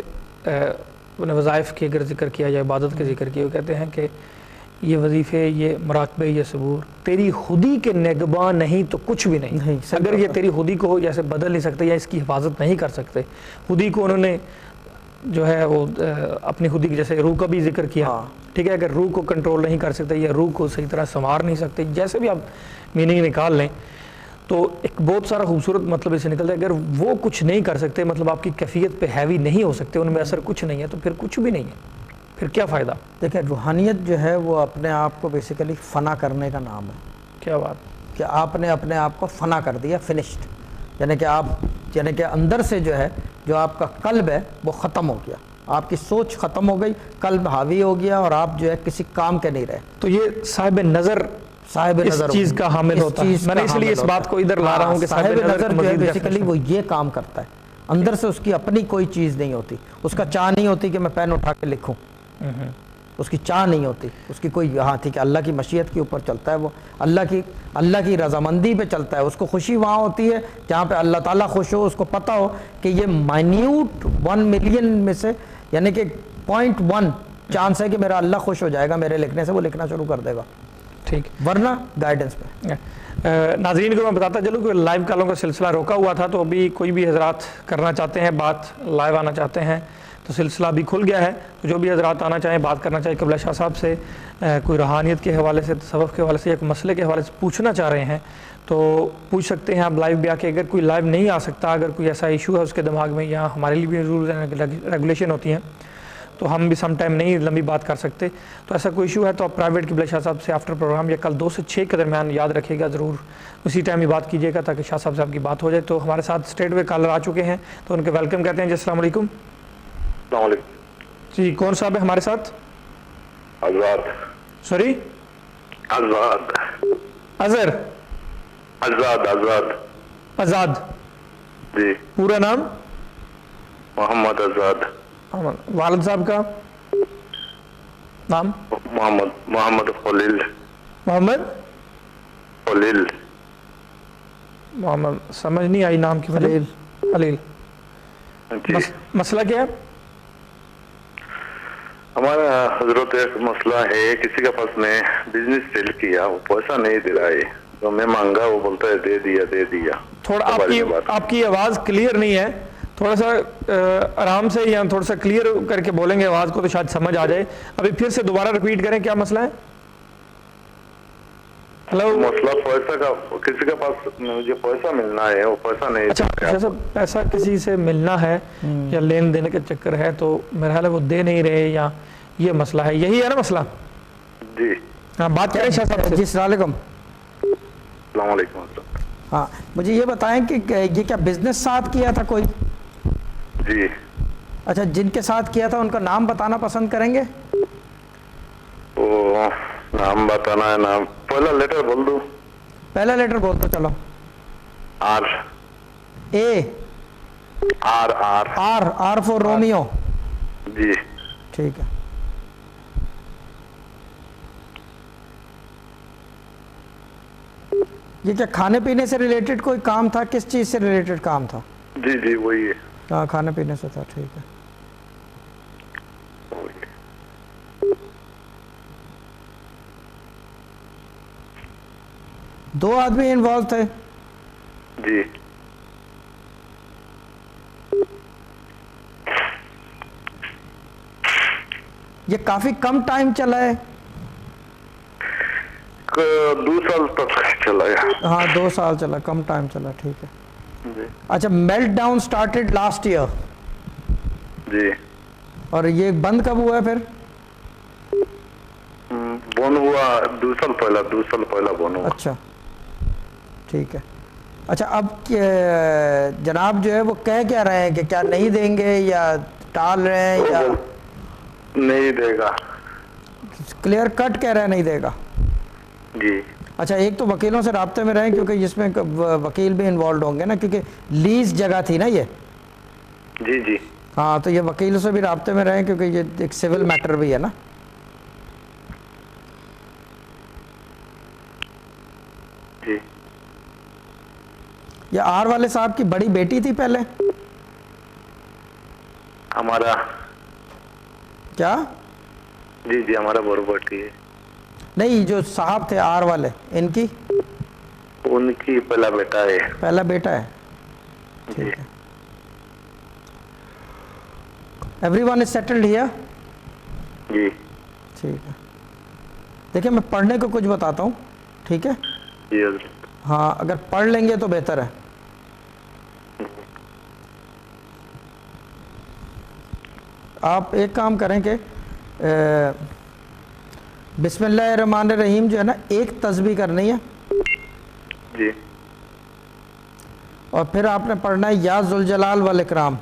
[SPEAKER 1] وظائف کی اگر ذکر کیا جائے، عبادت کے ذکر کیا، وہ کہتے ہیں کہ یہ وظیفے، یہ مراقبے، یہ صبور تیری خودی کے نگباں نہیں تو کچھ بھی نہیں. اگر یہ تیری خودی کو جیسے بدل نہیں سکتے یا اس کی حفاظت نہیں کر سکتے، خودی کو انہوں نے جو ہے وہ اپنی خودی کی، جیسے روح کا بھی ذکر کیا، ٹھیک ہے، اگر روح کو کنٹرول نہیں کر سکتے یا روح کو صحیح طرح سنوار نہیں سکتے، جیسے بھی آپ میننگ نکال لیں، تو ایک بہت سارا خوبصورت مطلب اسے نکلتا ہے. اگر وہ کچھ نہیں کر سکتے، مطلب آپ کی کیفیت پہ ہیوی نہیں ہو سکتے، ان میں اثر کچھ نہیں ہے، تو پھر کچھ بھی نہیں ہے، پھر کیا فائدہ؟
[SPEAKER 2] دیکھیں روحانیت جو ہے وہ اپنے آپ کو بیسیکلی فنا کرنے کا نام ہے.
[SPEAKER 1] کیا بات
[SPEAKER 2] کہ آپ نے اپنے آپ کو فنا کر دیا، فنشڈ، یعنی کہ اندر سے جو ہے جو آپ کا قلب ہے وہ ختم ہو گیا، آپ کی سوچ ختم ہو گئی، قلب حاوی ہو گیا اور آپ جو ہے کسی کام کے نہیں رہے.
[SPEAKER 1] تو یہ صاحب نظر اس چیز کا حامل ہوتا ہے. میں نے اس لیے اس بات کو ادھر لا رہا ہوں کہ صاحب نظر
[SPEAKER 2] جو ہے بیسیکلی وہ یہ کام کرتا ہے، اندر سے اس کی اپنی کوئی چیز نہیں ہوتی، اس کا چاہ نہیں ہوتی کہ میں پین اٹھا کے لکھوں، اس کی چاہ نہیں ہوتی، اس کی کوئی یہاں تھی کہ اللہ کی مشیت کے اوپر چلتا ہے، وہ اللہ کی رضامندی پہ چلتا ہے. اس کو خوشی وہاں ہوتی ہے جہاں پہ اللہ تعالیٰ خوش ہو، اس کو پتہ ہو کہ یہ مائنیوٹ 1 ملین میں سے یعنی کہ 0.1 چانس ہے کہ میرا اللہ خوش ہو جائے گا میرے لکھنے سے، وہ لکھنا شروع کر دے گا. ٹھیک، ورنہ گائیڈنس پہ.
[SPEAKER 1] ناظرین کو میں بتاتا چلوں کہ لائیو کالوں کا سلسلہ روکا ہوا تھا، تو ابھی کوئی بھی حضرات کرنا چاہتے ہیں بات، لائیو آنا چاہتے ہیں تو سلسلہ ابھی کھل گیا ہے. تو جو بھی حضرات آنا چاہیں، بات کرنا چاہیں قبلہ شاہ صاحب سے، کوئی روحانیت کے حوالے سے، تصوف کے حوالے سے یا کوئی مسئلے کے حوالے سے پوچھنا چاہ رہے ہیں تو پوچھ سکتے ہیں آپ لائیو بھی آ کے. اگر کوئی لائیو نہیں آ سکتا، اگر کوئی ایسا ایشو ہے اس کے دماغ میں، یا ہمارے لیے بھی رولز اینڈ ریگولیشن ہوتی ہیں تو ہم بھی سم ٹائم نہیں لمبی بات کر سکتے، تو ایسا کوئی ایشو ہے تو آپ پرائیویٹ قبلہ شاہ صاحب سے آفٹر پروگرام یا کل 2 سے 6 کے درمیان یاد رکھیے گا، ضرور اسی ٹائم ہی بات کیجیے گا تاکہ شاہ صاحب کی بات ہو جائے. تو ہمارے ساتھ اسٹریٹ وے کالر آ چکے ہیں تو ان کے ویلکم کہتے ہیں. جی السلام علیکم.
[SPEAKER 3] السلام علیکم
[SPEAKER 1] جی کون صاحب ہے ہمارے ساتھ؟
[SPEAKER 3] آزاد.
[SPEAKER 1] سوری
[SPEAKER 3] آزاد.
[SPEAKER 1] اظہر. آزاد
[SPEAKER 3] جی.
[SPEAKER 1] پورا نام؟
[SPEAKER 3] محمد آزاد.
[SPEAKER 1] والد صاحب کا نام؟
[SPEAKER 3] محمد خلیل.
[SPEAKER 1] محمد سمجھ نہیں آئی نام کی. خلیل. مسئلہ کیا ہے
[SPEAKER 3] ہمارا حضرت؟ ایک مسئلہ ہے، کسی کے پاس میں بزنس سیل کیا، وہ پیسہ نہیں دے رہا ہے، تو میں مانگا، وہ بولتا ہے دے دیا.
[SPEAKER 1] تھوڑا آپ کی آواز کلیئر نہیں ہے، تھوڑا سا آرام سے یا تھوڑا سا کلیئر کر کے بولیں گے آواز کو تو شاید سمجھ آ جائے. ابھی پھر سے دوبارہ ریپیٹ کریں، کیا مسئلہ ہے؟
[SPEAKER 3] مسئلہ پیسہ کا، کسی کے پاس مجھے پیسہ ملنا ہے، وہ پیسہ نہیں.
[SPEAKER 1] اچھا پیسہ کسی سے ملنا ہے یا لین دین کا چکر ہے، تو میرا خیال ہے وہ دے نہیں رہے، یا یہ مسئلہ ہے، یہی ہے نا مسئلہ؟
[SPEAKER 3] جی
[SPEAKER 1] ہاں بات کریں شاہ صاحب سے.
[SPEAKER 2] جی السلام علیکم.
[SPEAKER 3] السلام علیکم.
[SPEAKER 2] ہاں مجھے یہ بتائیں کہ یہ کیا بزنس ساتھ کیا تھا کوئی؟
[SPEAKER 3] جی.
[SPEAKER 2] اچھا جن کے ساتھ کیا تھا ان کا نام بتانا پسند کریں گے؟
[SPEAKER 3] وہ نام بتانا ہے؟ نام پہلا لیٹر بول دوں؟
[SPEAKER 2] پہلا لیٹر بول دو چلو.
[SPEAKER 3] R.
[SPEAKER 2] A. R four Romeo.
[SPEAKER 3] جی
[SPEAKER 2] ٹھیک ہے. یہ کیا کھانے پینے سے ریلیٹڈ کوئی کام تھا؟ کس چیز سے ریلیٹڈ کام تھا؟
[SPEAKER 3] جی وہی ہے.
[SPEAKER 2] ہاں کھانے پینے سے تھا. ٹھیک ہے. دو آدمی انوالو تھے؟
[SPEAKER 3] جی.
[SPEAKER 2] یہ کافی کم ٹائم چلا ہے؟
[SPEAKER 3] 2 سال تک چلا ہے.
[SPEAKER 2] ہاں 2 سال چلا، کم ٹائم چلا. ٹھیک ہے.
[SPEAKER 3] جی.
[SPEAKER 2] اچھا melt down started last year?
[SPEAKER 3] جی.
[SPEAKER 2] اور یہ بند کب ہوا ہے پھر؟
[SPEAKER 3] بند ہوا 2 سال پہلا بند ہوا.
[SPEAKER 2] اچھا ٹھیک ہے. اچھا اب جناب جو ہے وہ کہہ کیا رہے ہیں کہ کیا نہیں دیں گے یا ٹال رہے ہیں یا
[SPEAKER 3] نہیں دے گا؟
[SPEAKER 2] کلیئر کٹ کہہ رہے ہیں نہیں دے گا.
[SPEAKER 3] جی.
[SPEAKER 2] اچھا ایک تو وکیلوں سے رابطے میں رہیں کیونکہ اس میں وکیل بھی انوالوڈ ہوں گے نا، کیونکہ لیز جگہ تھی نا یہ.
[SPEAKER 3] جی.
[SPEAKER 2] ہاں تو یہ وکیلوں سے بھی رابطے میں رہیں کیونکہ یہ ایک سول میٹر بھی ہے نا.
[SPEAKER 3] جی.
[SPEAKER 2] یہ آر والے صاحب کی بڑی بیٹی تھی پہلے؟
[SPEAKER 3] ہمارا
[SPEAKER 2] کیا؟
[SPEAKER 3] جی ہمارا بڑی بیٹی ہے.
[SPEAKER 2] نہیں جو صاحب تھے آر والے ان کی
[SPEAKER 3] پہلا بیٹا ہے.
[SPEAKER 2] پہلا بیٹا ہے. ٹھیک ہے. Everyone is settled here.
[SPEAKER 3] جی
[SPEAKER 2] ٹھیک ہے. دیکھیں میں پڑھنے کو کچھ بتاتا ہوں, ٹھیک ہے؟
[SPEAKER 3] جی حضرت.
[SPEAKER 2] ہاں اگر پڑھ لیں گے تو بہتر ہے. آپ ایک کام کریں کہ بسم اللہ الرحمن الرحیم جو ہے نا ایک تسبیح کرنی ہے
[SPEAKER 3] جی,
[SPEAKER 2] اور پھر آپ نے پڑھنا ہے یا ذوالجلال والاکرام.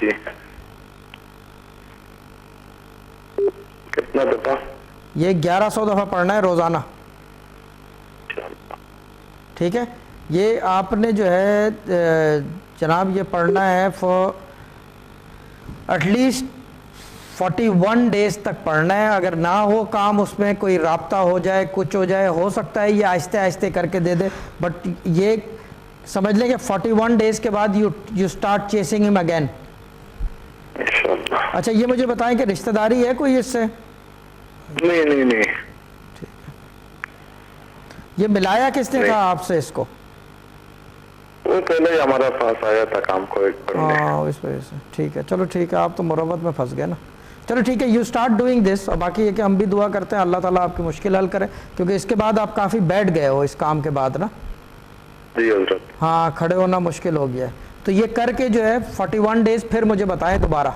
[SPEAKER 3] جی کتنا دفعہ؟
[SPEAKER 2] یہ 1100 دفعہ پڑھنا ہے روزانہ. ٹھیک ہے. یہ آپ نے جو ہے جناب یہ پڑھنا ہے فور ایٹ لیسٹ 41 ڈیز تک پڑھنا ہے. اگر نہ ہو کام اس میں کوئی رابطہ ہو جائے کچھ ہو جائے, ہو سکتا ہے یہ آہستہ آہستہ کر کے دے دے, بٹ یہ سمجھ لیں کہ 41 ڈیز کے بعد یو اسٹارٹ چیسنگ ہم اگین. اچھا یہ مجھے بتائیں کہ رشتہ داری ہے کوئی اس سے؟
[SPEAKER 3] نہیں.
[SPEAKER 2] یہ ملایا کس نے کہا آپ سے اس کو؟
[SPEAKER 3] وہ پہلے ہی ہمارا پاس آیا تھا کام کو ایک پڑھنے.
[SPEAKER 2] ہاں اس وجہ سے. ٹھیک ہے چلو ٹھیک ہے, آپ تو مروت میں پھنس گئے نا. چلو ٹھیک ہے, یو اسٹارٹ ڈوئنگ دس. اور باقی یہ کہ ہم بھی دعا کرتے ہیں اللہ تعالیٰ آپ کی مشکل حل کرے, کیونکہ اس کے بعد آپ کافی بیٹھ گئے ہو اس کام کے بعد نا.
[SPEAKER 3] جی حضرت.
[SPEAKER 2] ہاں کھڑے ہونا مشکل ہو گیا ہے. تو یہ کر کے جو ہے 41 ڈیز پھر مجھے بتائیں دوبارہ.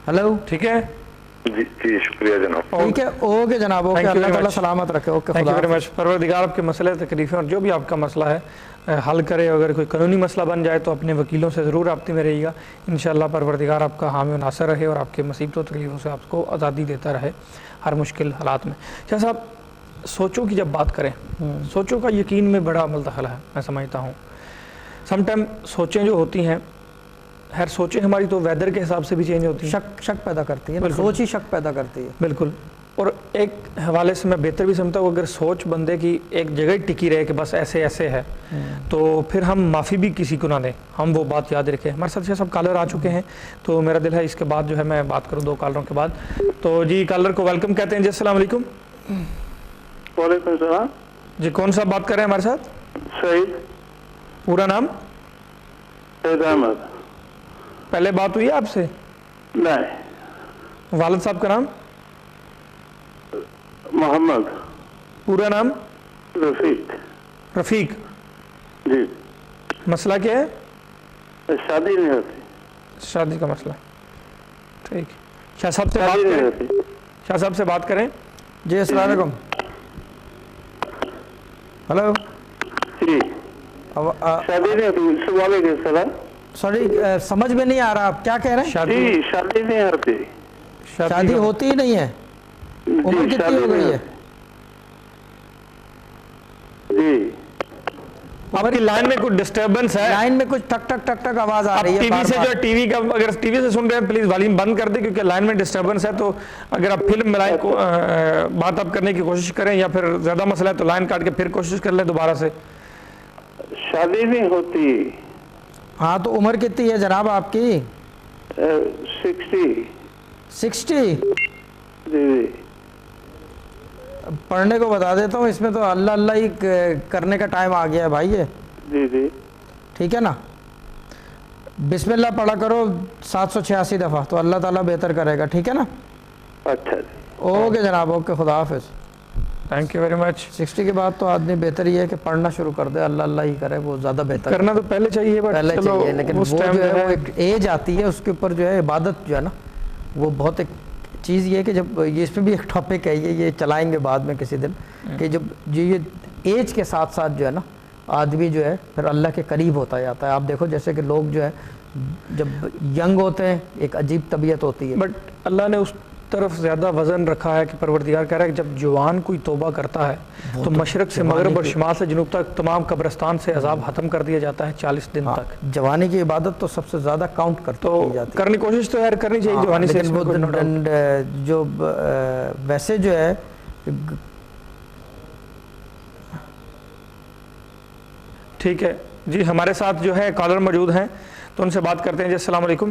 [SPEAKER 2] ہلو
[SPEAKER 1] ٹھیک ہے
[SPEAKER 3] جی شکریہ جناب.
[SPEAKER 2] ٹھیک ہے اوکے جناب, اوکے اللہ تعالیٰ سلامت رکھے. Okay
[SPEAKER 1] thank you very much. پروردگار آپ کے مسئلے تکلیفیں اور جو بھی آپ کا مسئلہ ہے حل کرے. اگر کوئی قانونی مسئلہ بن جائے تو اپنے وکیلوں سے ضرور رابطے میں رہیے گا. انشاءاللہ پروردگار آپ کا حامی و ناصر رہے اور آپ کے مصیبتوں تکلیفوں سے آپ کو آزادی دیتا رہے ہر مشکل حالات میں. شاہ صاحب سوچوں کی جب بات کریں, سوچوں کا یقین میں بڑا عمل دخل ہے میں سمجھتا ہوں. سم ٹائم سوچیں جو ہوتی ہیں, ہر سوچیں ہماری تو ویدر کے حساب سے بھی چینج ہوتی ہیں,
[SPEAKER 2] شک پیدا کرتی ہے, سوچ ہی شک پیدا کرتی ہے.
[SPEAKER 1] بالکل. اور ایک حوالے سے میں بہتر بھی سمجھتا ہوں اگر سوچ بندے کی ایک جگہ ٹکی رہے کہ بس ایسے ایسے ہے تو پھر ہم معافی بھی کسی کو نہ دیں, ہم وہ بات یاد رکھیں. ہمارے ساتھ سب کالر آ چکے ہیں تو میرا دل ہے اس کے بعد جو ہے میں بات کروں 2 کالروں کے بعد. تو جی کالر کو ویلکم کہتے ہیں. جی السلام علیکم.
[SPEAKER 4] وعلیکم السلام.
[SPEAKER 1] جی کون صاحب بات کر رہے ہیں ہمارے ساتھ؟
[SPEAKER 4] سعید.
[SPEAKER 1] پورا نام؟
[SPEAKER 4] سعید احمد.
[SPEAKER 1] پہلے بات ہوئی ہے آپ سے؟
[SPEAKER 4] نہیں.
[SPEAKER 1] والد صاحب کا نام؟
[SPEAKER 4] محمد.
[SPEAKER 1] پورا نام؟
[SPEAKER 4] رفیق.
[SPEAKER 1] رفیق.
[SPEAKER 4] جی.
[SPEAKER 1] مسئلہ کیا ہے؟
[SPEAKER 4] شادی نہیں ہوتی.
[SPEAKER 1] شادی کا مسئلہ. ٹھیک. شاہ صاحب سے بات کریں. شاہ صاحب سے بات کریں.
[SPEAKER 2] جی السلام علیکم. ہلو.
[SPEAKER 4] جی شادی نہیں ہوتی. وعلیکم السلام.
[SPEAKER 2] سوری سمجھ میں نہیں آ رہا آپ کیا کہہ رہے ہیں؟
[SPEAKER 4] جی شادی نہیں ہوتی.
[SPEAKER 2] شادی ہوتی ہی نہیں ہے. عمر کتنی ہو گئی ہے؟
[SPEAKER 4] جی.
[SPEAKER 1] آپ کی لائن میں کچھ ڈسٹربنس ہے,
[SPEAKER 2] لائن میں کچھ ٹک ٹک ٹک ٹک آواز آ رہی ہے.
[SPEAKER 1] ٹی وی سے جو ہے ٹی وی کا اگر ٹی وی سے سن رہے ہیں پلیز والیوم بند کر دیں کیونکہ لائن میں ڈسٹربنس ہے. تو اگر آپ فلم ملائیں بات آپ کرنے کی کوشش کریں یا پھر زیادہ مسئلہ ہے تو لائن کاٹ کے پھر کوشش کر لیں دوبارہ سے.
[SPEAKER 4] شادی نہیں ہوتی.
[SPEAKER 2] ہاں تو عمر کتنی ہے جناب آپ کی؟ 60.
[SPEAKER 4] جی.
[SPEAKER 2] پڑھنے کو بتا دیتا ہوں, اس میں تو اللہ اللہ ہی کرنے کا ٹائم آ گیا ہے بھائی. یہ
[SPEAKER 4] جی جی
[SPEAKER 2] ٹھیک ہے نا. بسم اللہ پڑھا کرو 786 دفعہ تو اللہ تعالیٰ بہتر کرے گا. ٹھیک ہے نا.
[SPEAKER 4] اچھا جی.
[SPEAKER 2] اوکے جناب, اوکے خدا حافظ.
[SPEAKER 1] Thank you very much.
[SPEAKER 2] 60 کے بعد تو آدمی بہتر یہ ہے کہ پڑھنا شروع کر دے, اللہ اللہ ہی کرے, وہ زیادہ بہتر.
[SPEAKER 1] کرنا تو پہلے چاہیے
[SPEAKER 2] پہلے چاہیے, لیکن وہ جو ہے وہ ایک ایج آتی ہے اس کے اوپر جو ہے عبادت جو ہے نا وہ بہت ایک چیز یہ ہے کہ جب یہ اس میں بھی ایک ٹاپک ہے یہ چلائیں گے بعد میں کسی دن کہ جب یہ ایج کے ساتھ ساتھ جو ہے نا آدمی جو ہے پھر اللہ کے قریب ہوتا جاتا ہے. آپ دیکھو جیسے کہ لوگ جو ہے جب ینگ ہوتے ہیں ایک عجیب طبیعت ہوتی ہے,
[SPEAKER 1] بٹ اللہ نے اس طرف زیادہ وزن رکھا ہے کہ پروردگار کہہ رہا ہے کہ جب جوان کوئی توبہ کرتا ہے تو مشرق سے مغرب اور شمال سے جنوب تک تمام قبرستان سے عذاب ختم کر دیا جاتا ہے 40 دن تک.
[SPEAKER 2] جوانی کی عبادت تو سب سے زیادہ کاؤنٹ کرتی جاتی ہے.
[SPEAKER 1] کرنی کوشش تو یار کرنی چاہیے جوانی سے.
[SPEAKER 2] جو ویسے جو ہے
[SPEAKER 1] ٹھیک ہے جی, ہمارے ساتھ جو ہے کالر موجود ہیں تو ان سے بات کرتے ہیں. جی السلام علیکم.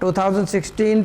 [SPEAKER 2] 2016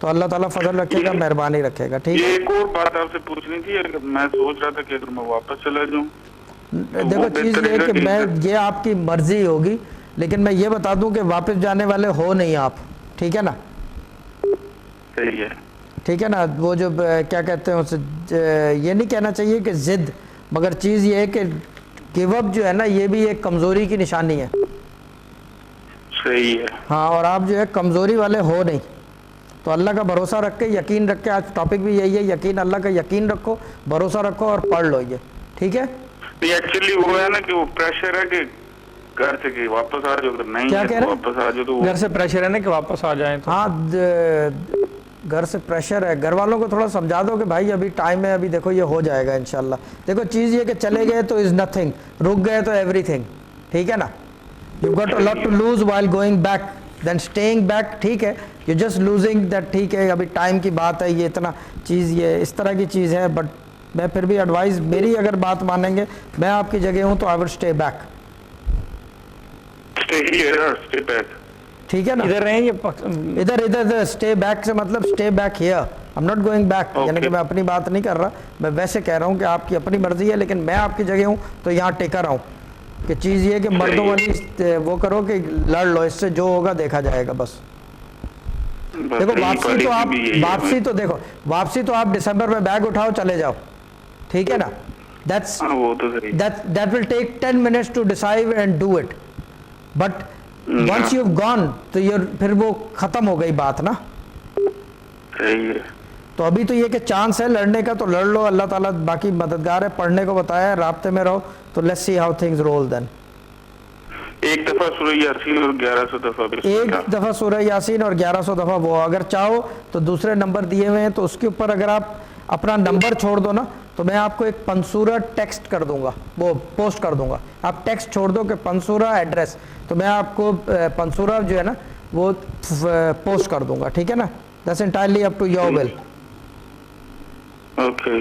[SPEAKER 2] تو اللہ تعالیٰ فضل رکھے گا, مہربانی رکھے گا. ٹھیک ہے,
[SPEAKER 5] ایک اور بات آپ سے پوچھنی تھی, میں سوچ رہا تھا کہ اگر میں واپس چلا جاؤں.
[SPEAKER 2] دیکھو چیز یہ ہے کہ میں یہ آپ کی مرضی ہوگی, لیکن میں یہ بتا دوں کہ واپس جانے والے ہو نہیں آپ, ٹھیک ہے نا.
[SPEAKER 5] صحیح ہے,
[SPEAKER 2] ٹھیک ہے نا. وہ جو کیا کہتے ہیں اسے, یہ نہیں کہنا چاہیے کہ ضد, مگر چیز یہ ہے کہ گیو اپ جو ہے نا یہ بھی ایک کمزوری کی نشانی ہے.
[SPEAKER 5] صحیح ہے.
[SPEAKER 2] ہاں, اور آپ جو ہے کمزوری والے ہو نہیں, تو اللہ کا بھروسہ رکھ کے یقین رکھ کے, آج ٹاپک بھی یہی ہے, یقین, اللہ کا یقین رکھو, بھروسہ رکھو اور پڑھ لو یہ, ٹھیک ہے.
[SPEAKER 5] ایکچولی وہ ہے نا کہ وہ پریشر ہے کہ گھر سے کہ واپس آ جاؤ, نہیں
[SPEAKER 2] کیا کہہ رہے ہیں,
[SPEAKER 5] واپس آ جاؤ تو
[SPEAKER 1] گھر سے پریشر ہے نا کہ واپس آ جائیں.
[SPEAKER 2] ہاں گھر سے پریشر ہے, گھر والوں کو تھوڑا سمجھا دو کہ بھائی ابھی ٹائم ہے, ابھی دیکھو یہ ہو جائے گا انشاءاللہ. دیکھو چیز یہ کہ چلے گئے تو از نتھنگ, رک گئے تو ایوری تھنگ, ٹھیک ہے نا. You got a lot to lose while going back then staying back, ٹھیک ہے. یو جسٹ لوزنگ دیٹ, ٹھیک ہے, ابھی ٹائم کی بات ہے, یہ اتنا چیز, یہ اس طرح کی چیز ہے. بٹ میں پھر بھی ایڈوائز, میری اگر بات مانیں گے, میں آپ کی جگہ ہوں تو آئی ول اسٹے بیک, ٹھیک ہے نا.
[SPEAKER 1] ادھر رہیں یہ
[SPEAKER 2] ادھر اسٹے بیک سے مطلب stay back here, I am not going back, یعنی کہ میں اپنی بات نہیں کر رہا, میں ویسے کہہ رہا ہوں کہ آپ کی اپنی مرضی ہے, لیکن میں آپ کی جگہ ہوں تو یہاں ٹکا رہا ہوں. کہ چیز یہ کہ مردوں والی وہ کرو کہ لڑ لو, اس سے جو ہوگا دیکھا جائے گا بس. دیکھو واپسی تو دیکھو واپسی تو آپ دسمبر میں بیگ اٹھاؤ چلے جاؤ, ٹھیک ہے نا. that will take 10 minutes to decide and do it, but once you've gone تو پھر وہ ختم ہو گئی بات نا. تو ابھی تو یہ کہ چانس ہے لڑنے کا تو لڑ لو, اللہ تعالیٰ باقی مددگار ہے, پڑھنے کو بتایا ہے, رابطے میں رہو, تو let's see how things roll then.
[SPEAKER 5] ایک دفعہ سورہ یاسین اور 1100 دفعہ,
[SPEAKER 2] ایک دفعہ سورہ یاسین اور 1100 دفعہ وہ, اگر چاہو تو دوسرے نمبر دیے ہوئے ہیں, تو اس کے اوپر اگر آپ اپنا نمبر چھوڑ دو نا, تو میں آپ کو ایک پنسورہ ٹیکسٹ کر دوں گا, وہ پوسٹ کر دوں گا. آپ ٹیکسٹ چھوڑ دو کہ پنسورہ ایڈریس, تو میں آپ کو پنسورہ جو ہے نا وہ پوسٹ کر دوں گا, ٹھیک ہے نا. That's entirely up to your will,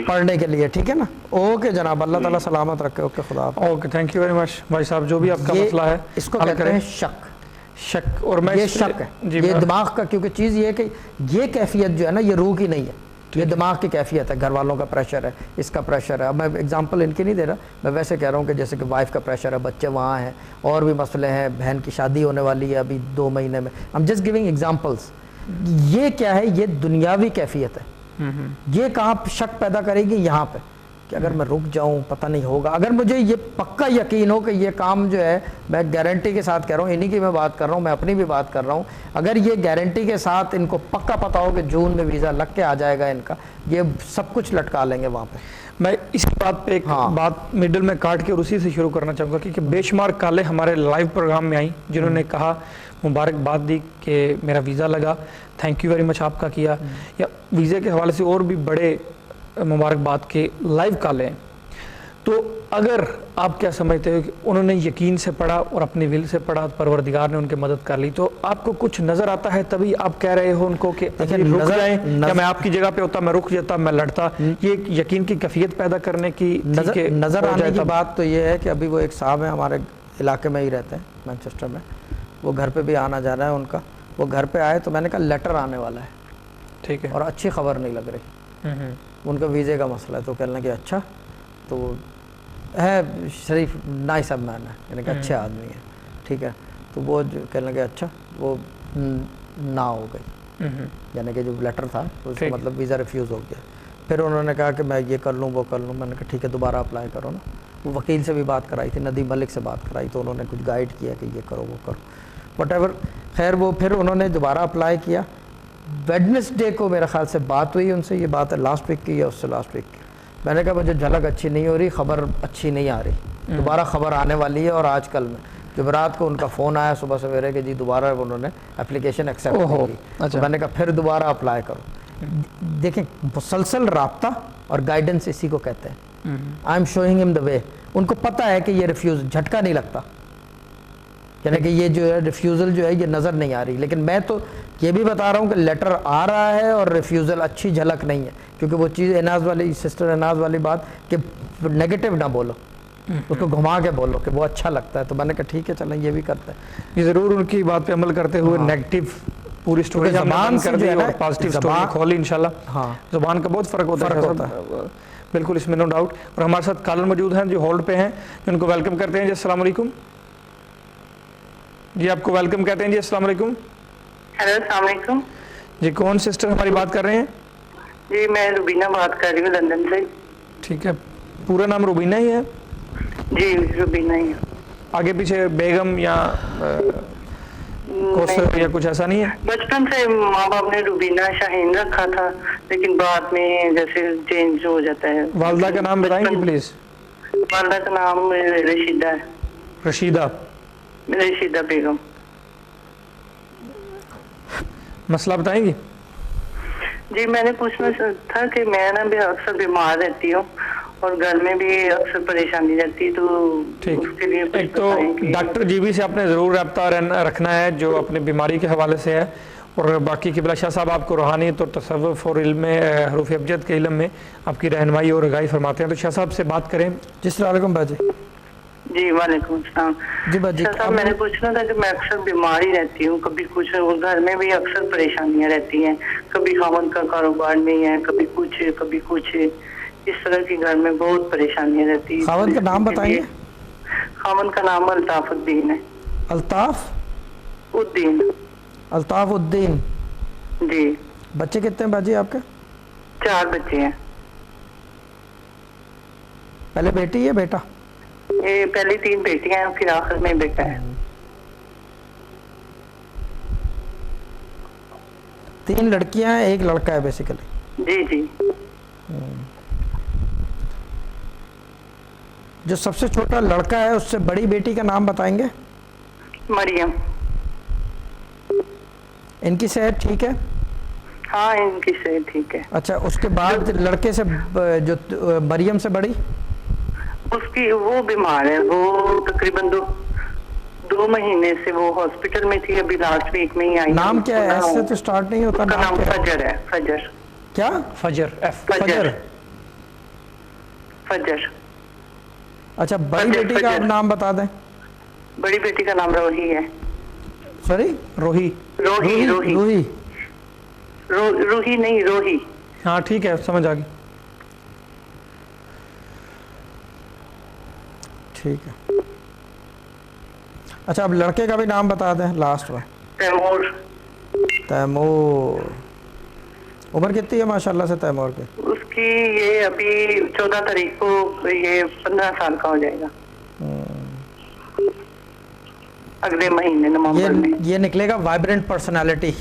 [SPEAKER 2] پڑھنے کے لیے, ٹھیک ہے نا. اوکے جناب, اللہ تعالیٰ سلامت رکھے. اوکے, خدا حافظ.
[SPEAKER 1] Okay, thank you very much بھائی صاحب. جو بھی آپ کا مسئلہ ہے
[SPEAKER 2] اس کو کہتے ہیں شک.
[SPEAKER 1] اور میں
[SPEAKER 2] یہ شک ہے, یہ دماغ کا, کیونکہ چیز یہ ہے کہ یہ کیفیت جو ہے نا یہ روح کی نہیں ہے, یہ دماغ کی کیفیت ہے. گھر والوں کا پریشر ہے, اس کا پریشر ہے. اب میں اگزامپل ان کی نہیں دے رہا, میں ویسے کہہ رہا ہوں کہ جیسے کہ وائف کا پریشر ہے, بچے وہاں ہیں, اور بھی مسئلے ہیں, بہن کی شادی ہونے والی ہے ابھی 2 مہینے میں. I'm just giving examples. یہ کیا ہے, یہ دنیاوی کیفیت ہے. یہ کہاں شک پیدا کرے گی, یہاں پہ کہ اگر میں رک جاؤں پتہ نہیں ہوگا. اگر مجھے یہ پکا یقین ہو کہ یہ کام جو ہے, میں گارنٹی کے ساتھ کہہ رہا ہوں, انہی کی میں بات کر رہا ہوں, میں اپنی بھی بات کر رہا ہوں, اگر یہ گارنٹی کے ساتھ ان کو پکا پتہ ہو کہ جون میں ویزا لگ کے آ جائے گا ان کا, یہ سب کچھ لٹکا لیں گے وہاں پہ.
[SPEAKER 1] میں اس بات پہ ایک بات مڈل میں کاٹ کے اور اسی سے شروع کرنا چاہوں گا, کیونکہ بے شمار کالیں ہمارے لائیو پروگرام میں آئیں جنہوں نے کہا, مبارکباد دی کہ میرا ویزا لگا, تھینک یو ویری مچ آپ کا کیا, یا ویزے کے حوالے سے اور بھی بڑے مبارکباد کے لائیو کالیں ہیں. تو اگر آپ کیا سمجھتے ہو کہ انہوں نے یقین سے پڑھا اور اپنی ول سے پڑھا, پروردگار نے ان کی مدد کر لی, تو آپ کو کچھ نظر آتا ہے تبھی آپ کہہ رہے ہو ان کو کہ رک جائیں, کیا میں آپ کی جگہ پہ ہوتا, میں رک جاتا, میں لڑتا. یہ ایک یقین کی کیفیت پیدا کرنے کی
[SPEAKER 2] نظر آنے کی بات تو یہ ہے کہ ابھی وہ ایک صاحب ہیں ہمارے علاقے میں ہی رہتے ہیں, مینچسٹر میں, وہ گھر پہ بھی آنا جانا ہے ان کا. وہ گھر پہ آئے تو میں نے کہا لیٹر آنے والا ہے,
[SPEAKER 1] ٹھیک ہے,
[SPEAKER 2] اور اچھی خبر نہیں لگ رہی, ان کا ویزے کا مسئلہ ہے. تو کہنے لگے اچھا, تو ہے شریف نائس اب مین ہے, یعنی کہ اچھے آدمی ہے, ٹھیک ہے. تو وہ کہنے لگے اچھا, وہ نہ ہو گئی, یعنی کہ جو لیٹر تھا اس کا مطلب ویزا ریفیوز ہو گیا. پھر انہوں نے کہا کہ میں یہ کر لوں وہ کر لوں. میں نے کہا ٹھیک ہے دوبارہ اپلائی کرو نا. وہ وکیل سے بھی بات کرائی تھی, ندیم ملک سے بات کرائی, تو انہوں نے کچھ گائیڈ کیا کہ یہ کرو وہ کرو, وٹ ایور. خیر وہ پھر انہوں نے دوبارہ اپلائی کیا. ویڈنسڈے کو میرے خیال سے بات ہوئی ان سے, یہ بات ہے لاسٹ ویک کی یا اس سے لاسٹ ویک کی. میں نے کہا مجھے جھلک اچھی نہیں ہو رہی, خبر اچھی نہیں آ رہی, دوبارہ خبر آنے والی ہے. اور آج کل میں جب رات کو ان کا فون آیا صبح سویرے کہ جی دوبارر انہوں نے اپلیکیشن ایکسیپٹ کی, میں نے کہا پھر دوبارہ اپلائی کرو. دیکھیں مسلسل رابطہ اور گائیڈنس اسی کو کہتے ہیں. آئی ایم شوئنگ ہم دا وے. ان کو پتہ ہے کہ یہ ریفیوز جھٹکا نہیں لگتا, یعنی کہ یہ جو ہے ریفیوزل جو ہے یہ نظر نہیں آ رہی. لیکن میں تو یہ بھی بتا رہا ہوں کہ لیٹر آ رہا ہے اور ریفیوزل اچھی جھلک نہیں ہے, کیونکہ وہ چیز اناز والی, سسٹر اناز والی بات کہ نیگیٹو نہ بولو, اس کو گھما کے بولو کہ وہ اچھا لگتا ہے. تو میں نے کہا ٹھیک ہے چلیں یہ بھی کرتے ہیں.
[SPEAKER 1] یہ ضرور ان کی بات پہ عمل کرتے ہوئے نیگیٹو پوری اسٹوریج ہم نے بند کر دی اور پازیٹیو اسٹوری کھولی انشاءاللہ.
[SPEAKER 2] ہاں
[SPEAKER 1] زبان کا بہت فرق ہوتا ہے بالکل, اس میں نو ڈاؤٹ. اور ہمارے ساتھ کالر موجود ہیں جو ہولڈ پہ ہیں, جن کو ویلکم کرتے ہیں. جی السلام علیکم. جی آپ کو ویلکم کہتے ہیں. جی السلام علیکم.
[SPEAKER 4] ہیلو السلام علیکم.
[SPEAKER 1] جی کون سسٹر ہماری بات کر رہے ہیں؟
[SPEAKER 4] جی میں روبینہ بات کر رہی ہوں لندن سے.
[SPEAKER 1] ٹھیک ہے, پورا نام روبینہ ہی ہے؟
[SPEAKER 4] جی روبینہ ہی.
[SPEAKER 1] آگے پیچھے بیگم یا کوثر یا کچھ ایسا نہیں ہے؟
[SPEAKER 4] بچپن سے ماں باپ نے روبینہ شاہین رکھا تھا, لیکن بعد میں جیسے چینج ہو جاتا ہے.
[SPEAKER 1] والدہ کا نام بتائیں گے پلیز؟
[SPEAKER 4] والدہ کا نام رشیدہ ہے.
[SPEAKER 1] رشیدہ
[SPEAKER 4] بیگم.
[SPEAKER 1] مسئلہ بتائیں گی؟
[SPEAKER 4] جی میں نے پوچھنا تھا کہ میں نا بھی اکثر بیمار رہتی ہوں اور گھر میں بھی اکثر پریشانی رہتی, تو
[SPEAKER 1] ٹھیک.
[SPEAKER 4] اس کے لیے
[SPEAKER 1] ایک تو ڈاکٹر جی بی سے آپ نے ضرور رابطہ رکھنا ہے جو اپنی بیماری کے حوالے سے ہے, اور باقی قبلہ شاہ صاحب آپ کو روحانیت اور تصوف اور علم حروف ابجد کے علم میں آپ کی رہنمائی اور رہائی فرماتے ہیں. تو شاہ صاحب سے بات کریں. جی السلام علیکم باجی.
[SPEAKER 4] جی وعلیکم السلام.
[SPEAKER 2] جی باجی
[SPEAKER 4] شاہ صاحب میں نے پوچھنا تھا کہ میں اکثر بیمار ہی رہتی ہوں, کبھی کچھ, گھر میں بھی اکثر پریشانیاں رہتی ہیں, کبھی خاوند کا کاروبار نہیں ہے, کبھی کچھ اس طرح کی گھر میں بہت پریشانیاں رہتی ہیں.
[SPEAKER 2] خاوند کا نام بتائیں گے؟
[SPEAKER 4] خاوند کا نام الطاف الدین ہے.
[SPEAKER 2] الطاف الدین.
[SPEAKER 4] جی.
[SPEAKER 2] بچے کتنے ہیں باجی آپ کے؟
[SPEAKER 4] 4 بچے ہیں.
[SPEAKER 2] پہلے بیٹی ہے بیٹا؟
[SPEAKER 4] یہ پہلی 3 بیٹیاں ہیں, پھر آخر میں بیٹا ہے.
[SPEAKER 2] 3 لڑکیاں ہیں, 1 لڑکا ہے بیسیکلی.
[SPEAKER 4] جی جی.
[SPEAKER 2] جو سب سے چھوٹا لڑکا ہے اس سے بڑی بیٹی کا نام بتائیں گے؟
[SPEAKER 4] مریم.
[SPEAKER 2] ان کی صحت ٹھیک ہے؟
[SPEAKER 4] ہاں ان کی صحت ٹھیک ہے.
[SPEAKER 2] اچھا, اس کے بعد لڑکے سے جو مریم سے بڑی,
[SPEAKER 4] اس کی وہ بیمار ہے, وہ تقریباً 2 مہینے سے وہ ہاسپٹل میں تھی, ابھی لاسٹ ویک میں ہی آئی.
[SPEAKER 2] نام کیا ہے؟ ایسے تو سٹارٹ نہیں ہوتا.
[SPEAKER 4] نام فجر ہے. فجر.
[SPEAKER 2] کیا؟
[SPEAKER 1] فجر.
[SPEAKER 2] اچھا, بڑی بیٹی کا آپ نام بتا دیں.
[SPEAKER 4] بڑی بیٹی کا نام روحی ہے.
[SPEAKER 2] سوری, روحی
[SPEAKER 4] نہیں روحی.
[SPEAKER 1] ہاں ٹھیک ہے, سمجھ آ گئی.
[SPEAKER 2] ٹھیک ہے. اچھا, اب لڑکے کا بھی نام بتا دیں لاسٹ میں. تیمور. عمر کتنی ہے ماشاءاللہ سے تیمور کے؟
[SPEAKER 4] اس کی یہ ابھی 14 تاریخ کو یہ 15 سال کا ہو جائے گا, اگلے مہینے نومبر میں.
[SPEAKER 2] یہ نکلے گا وائبرنٹ پرسنالٹی.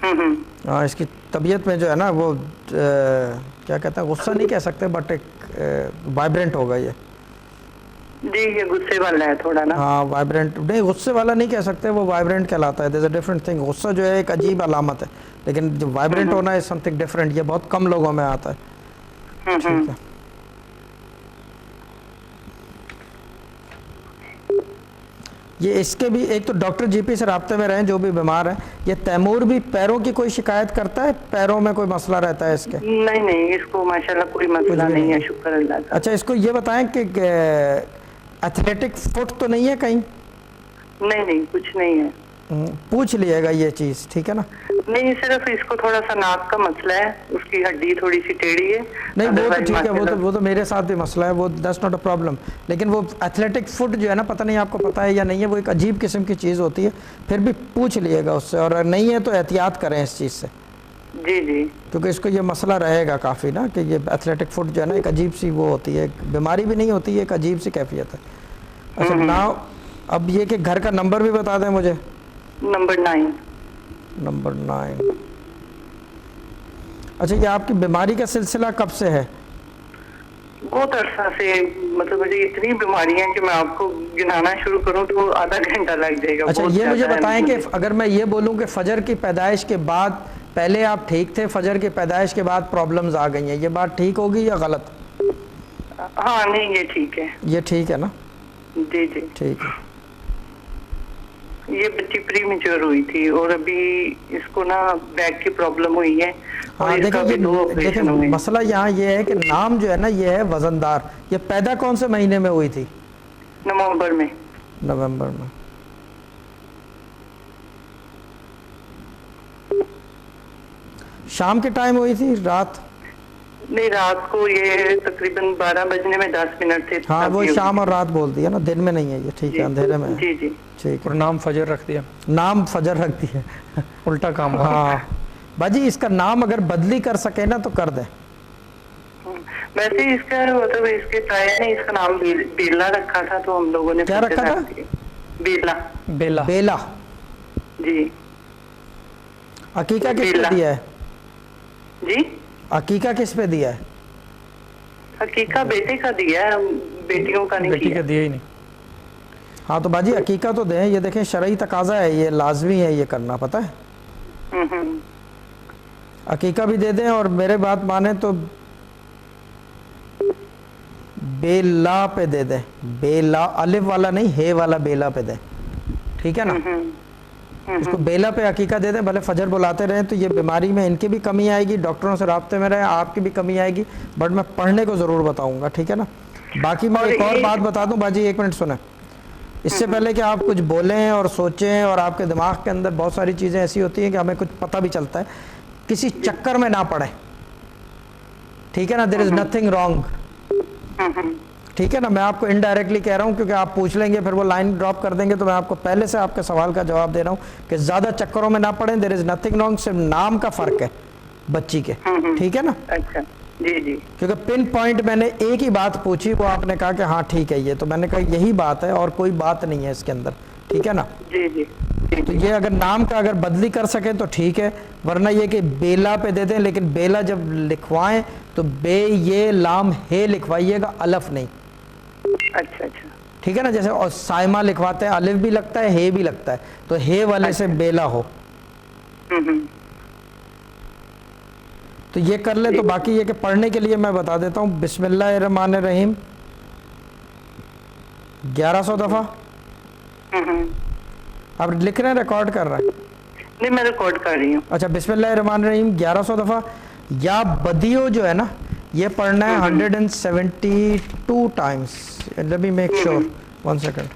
[SPEAKER 2] ہاں, اس کی طبیعت میں جو ہے نا وہ کیا کہتے ہیں, غصہ نہیں کہہ سکتے بٹ ایک وائبرنٹ ہوگا یہ.
[SPEAKER 4] جی یہ غصے والا ہے تھوڑا نا.
[SPEAKER 2] ہاں وائبرنٹ نہیں, غصے والا نہیں کہہ سکتے, وہ وائبرنٹ کہلاتا ہے. دیر از اے ڈفرنٹ تھنگ. غصہ جو ہے ایک عجیب علامت ہے, لیکن جو وائبرنٹ ہونا ہے سم تھنگ ڈفرنٹ. یہ بہت کم لوگوں میں آتا ہے. ٹھیک ہے. یہ اس کے بھی ایک تو ڈاکٹر جی پی سے رابطے میں رہیں جو بھی بیمار ہیں. یہ تیمور بھی پیروں کی کوئی شکایت کرتا ہے؟ پیروں میں کوئی مسئلہ رہتا ہے اس کے؟
[SPEAKER 4] نہیں, اس کو ماشاءاللہ کوئی مسئلہ نہیں ہے, شکر اللہ کا.
[SPEAKER 2] اچھا, اس کو یہ بتائیں کہ ایتھلیٹک فٹ تو نہیں ہے کہیں؟
[SPEAKER 4] نہیں کچھ نہیں ہے.
[SPEAKER 2] پوچھ لیے گا یہ چیز, ٹھیک ہے نا.
[SPEAKER 4] نہیں, صرف اس کو تھوڑا سا ناک کا مسئلہ ہے, اس کی ہڈی تھوڑی سی ٹیڑھی ہے.
[SPEAKER 2] نہیں وہ تو ٹھیک ہے, وہ تو میرے ساتھ بھی مسئلہ ہے, وہ دیٹس ناٹ اے پرابلم. لیکن وہ ایتھلیٹک فٹ جو ہے نا, پتہ نہیں آپ کو پتہ ہے یا نہیں ہے, وہ ایک عجیب قسم کی چیز ہوتی ہے. پھر بھی پوچھ لیے گا اس سے, اور نہیں ہے تو احتیاط کریں اس چیز سے.
[SPEAKER 4] جی جی.
[SPEAKER 2] کیونکہ اس کو یہ مسئلہ رہے گا کافی نا, کہ یہ ایتھلیٹک فٹ جو ہے نا ایک عجیب سی وہ ہوتی ہے, بیماری بھی نہیں ہوتی ہے, ایک عجیب سی کیفیت ہے. اچھا ناؤ, اب یہ کہ گھر کا نمبر بھی بتا دیں مجھے.
[SPEAKER 4] نمبر
[SPEAKER 2] 9. اچھا, یہ آپ کی بیماری کا سلسلہ کب سے ہے؟
[SPEAKER 4] بہت عرصہ سے, مطلب مجھے اتنی بیماری ہیں کہ میں آپ کو گنانا شروع کروں تو آدھا گھنٹہ لگ جائے گا.
[SPEAKER 2] اچھا, یہ مجھے بتائیں کہ اگر میں یہ بولوں کہ فجر کی پیدائش کے بعد پہلے آپ ٹھیک تھے, فجر کی پیدائش کے بعد پرابلمز آ گئی ہیں, یہ بات ٹھیک ہوگی یا غلط؟
[SPEAKER 4] ہاں نہیں, یہ ٹھیک ہے.
[SPEAKER 2] یہ ٹھیک ہے نا؟
[SPEAKER 4] جی جی
[SPEAKER 2] ٹھیک ہے.
[SPEAKER 4] یہ بچی پری میچور ہوئی تھی, اور ابھی اس کو نا بیک کی پرابلم ہوئی ہے.
[SPEAKER 2] ہاں دیکھیں مسئلہ یہاں یہ ہے کہ نام جو ہے نا یہ ہے وزندار. یہ پیدا کون سے مہینے میں ہوئی تھی؟
[SPEAKER 4] نومبر میں.
[SPEAKER 2] شام کے ٹائم ہوئی تھی رات؟
[SPEAKER 4] نہیں رات کو یہ تقریباً 12 بجنے میں 10 منٹ تھے.
[SPEAKER 2] ہاں وہ شام اور رات بول دیا نا, دن میں نہیں ہے یہ, ٹھیک ہے اندھیرے میں.
[SPEAKER 4] جی جی
[SPEAKER 2] ٹھیک ہے,
[SPEAKER 1] اور نام فجر رکھ دیا,
[SPEAKER 2] نام فجر رکھ دیا,
[SPEAKER 1] الٹا کام ہوا.
[SPEAKER 2] ہاں باجی اس کا نام اگر بدلی کر سکے نا تو کر دیں.
[SPEAKER 4] ویسے اس کا مطلب اس کے تایا نے اس کا نام بیلا رکھا تھا, تو ہم لوگوں نے
[SPEAKER 2] کیا رکھا تھا؟
[SPEAKER 4] بیلا.
[SPEAKER 1] بیلا.
[SPEAKER 2] بیلا.
[SPEAKER 4] جی.
[SPEAKER 2] عقیقہ کس پہ دیا ہے؟
[SPEAKER 4] جی
[SPEAKER 2] عقیقہ کس پہ دیا ہے؟
[SPEAKER 4] عقیقہ بیٹے کا دیا ہے, بیٹیوں کا نہیں
[SPEAKER 1] بیٹی
[SPEAKER 4] کیا.
[SPEAKER 1] کا دیا ہی نہیں.
[SPEAKER 2] ہاں تو باجی عقیقہ تو دیں, یہ دیکھیں شرعی تقاضا ہے, یہ لازمی ہے یہ کرنا, پتہ ہے. عقیقہ بھی دے دیں, اور میرے بات مانیں تو بیلا پہ دے دیں, بیلا, الف والا نہیں, ہے والا بیلا پہ دیں, ٹھیک ہے نا. اس کو بیلا پہ عقیقہ دے دیں, بھلے فجر بلاتے رہیں, تو یہ بیماری میں ان کی بھی کمی آئے گی, ڈاکٹروں سے رابطے میں رہیں, آپ کی بھی کمی آئے گی, بٹ میں پڑھنے کو ضرور بتاؤں گا, ٹھیک ہے نا. باقی میں ایک اور بات بتا دوں باجی, ایک منٹ سنیں, اس سے پہلے کہ آپ کچھ بولیں اور سوچیں, اور آپ کے دماغ کے اندر بہت ساری چیزیں ایسی ہوتی ہیں کہ ہمیں کچھ پتہ بھی چلتا ہے, کسی چکر میں نہ پڑیں, ٹھیک ہے نا. دیر از نتھنگ رانگ, ٹھیک ہے نا. میں آپ کو انڈائریکٹلی کہہ رہا ہوں کیونکہ آپ پوچھ لیں گے پھر وہ لائن ڈراپ کر دیں گے, تو میں آپ کو پہلے سے آپ کے سوال کا جواب دے رہا ہوں کہ زیادہ چکروں میں نہ پڑیں. دیر از نتھنگ رانگ, صرف نام کا فرق ہے بچی کے, ٹھیک ہے نا.
[SPEAKER 4] اچھا جی جی.
[SPEAKER 2] کیونکہ پن پوائنٹ میں نے ایک ہی بات پوچھی, وہ آپ نے کہا کہ ہاں ٹھیک ہے یہ, تو میں نے کہا یہی بات ہے اور کوئی بات نہیں ہے اس کے اندر, ٹھیک ہے نا.
[SPEAKER 4] جی جی.
[SPEAKER 2] تو یہ اگر نام کا اگر بدلی کر سکیں تو ٹھیک ہے, ورنہ یہ کہ بیلا پہ دے دیں, لیکن بیلا جب لکھوائیں تو بے یہ لام ہے لکھوائیے گا, الف نہیں.
[SPEAKER 4] اچھا اچھا
[SPEAKER 2] ٹھیک ہے نا. جیسے اور سائمہ لکھواتے ہیں, الف بھی لگتا ہے, ہے بھی لگتا ہے, تو ہے والے سے بیلا ہو, تو یہ کر لیں. تو باقی یہ کہ پڑھنے کے لیے میں بتا دیتا ہوں, بسم اللہ الرحمن الرحیم 1100 دفعہ. آپ لکھ رہے ہیں ریکارڈ کر رہے ہیں؟
[SPEAKER 4] نہیں میں ریکارڈ کر رہی ہوں.
[SPEAKER 2] اچھا, بسم اللہ الرحمن الرحیم 1100 دفعہ. یا بدیو جو ہے نا, یہ پڑھنا ہے 172 Times. Let me make sure, 1 second.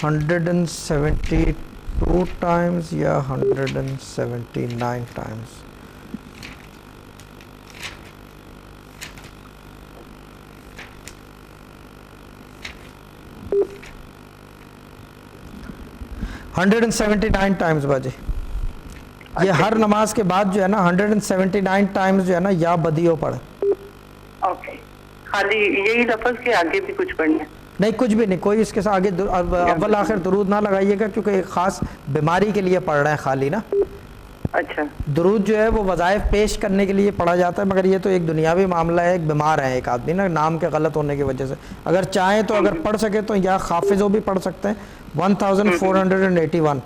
[SPEAKER 2] $172 times یا 179 times. $179 times باجی. یہ ہر نماز کے بعد جو ہے نا 179 ٹائمز جو ہے نا یا بدیو پڑھیں.
[SPEAKER 4] اوکے, خالی یہی لفظ کے آگے بھی کچھ پڑھنا ہے؟
[SPEAKER 2] نہیں کچھ بھی نہیں, کوئی اس کے ساتھ آگے اول آخر درود نہ لگائیے گا, کیونکہ ایک خاص بیماری کے لیے پڑھ رہے ہیں خالی نا.
[SPEAKER 4] اچھا.
[SPEAKER 2] درود جو ہے وہ وظائف پیش کرنے کے لیے پڑھا جاتا ہے, مگر یہ تو ایک دنیاوی معاملہ ہے, ایک بیمار ہے ایک آدمی نا, نام کے غلط ہونے کی وجہ سے. اگر چاہیں تو اگر پڑھ سکے تو یا حافظوں بھی پڑھ سکتے ہیں 1481.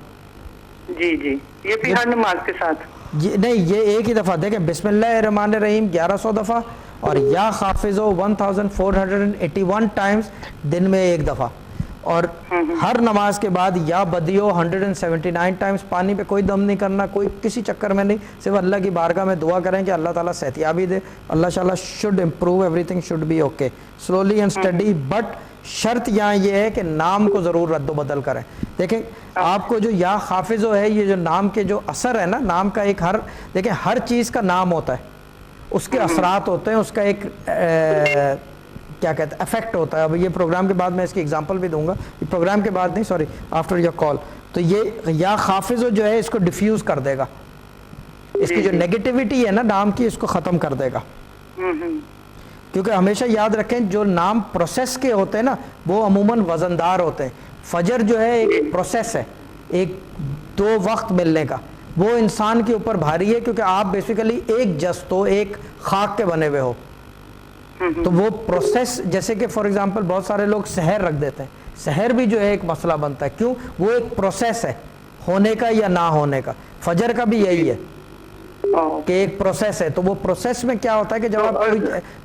[SPEAKER 4] جی جی, یہ بھی ہر نماز کے ساتھ؟
[SPEAKER 2] نہیں, یہ ایک ہی دفعہ. دیکھیں بسم اللہ الرحمن الرحیم 1100 دفعہ, اور یا حافظو 1481 ٹائمز, دن میں ایک دفعہ. اور ہر نماز کے بعد یا بدیو 179 ٹائمز. پانی پہ کوئی دم نہیں کرنا, کوئی کسی چکر میں نہیں, صرف اللہ کی بارگاہ میں دعا کریں کہ اللہ تعالیٰ صحتیابی دے. اللہ شاء اللہ should improve, everything should be okay, slowly and steady. But شرط یہاں یہ ہے کہ نام کو ضرور رد و بدل کریں. دیکھیں آپ کو جو یا حافظو ہے, یہ جو نام کے جو اثر ہے نا, نام کا ایک دیکھیں ہر چیز کا نام ہوتا ہے, اس کے اثرات ہوتے ہیں, اس کا ایک کیا کہتے ہیں افیکٹ ہوتا ہے. اب یہ پروگرام کے بعد میں اس کی اگزامپل بھی دوں گا, یہ پروگرام کے بعد نہیں, سوری, آفٹر یور کال. تو یہ یا حافظو جو ہے اس کو ڈیفیوز کر دے گا, اس کی جو نیگیٹیوٹی ہے نا نام کی, اس کو ختم کر دے گا. کیونکہ ہمیشہ یاد رکھیں جو نام پروسیس کے ہوتے ہیں نا وہ عموماً وزندار ہوتے ہیں. فجر جو ہے ایک پروسیس ہے, ایک 2 وقت ملنے کا, وہ انسان کے اوپر بھاری ہے, کیونکہ آپ بیسیکلی ایک جست ہو, ایک خاک کے بنے ہوئے ہو. تو وہ پروسیس, جیسے کہ فار ایگزامپل بہت سارے لوگ سحر رکھ دیتے ہیں, سحر بھی جو ہے ایک مسئلہ بنتا ہے. کیوں؟ وہ ایک پروسیس ہے ہونے کا یا نہ ہونے کا. فجر کا بھی یہی ہے کہ ایک پروسیس ہے. تو وہ پروسیس میں کیا ہوتا ہے کہ جب آپ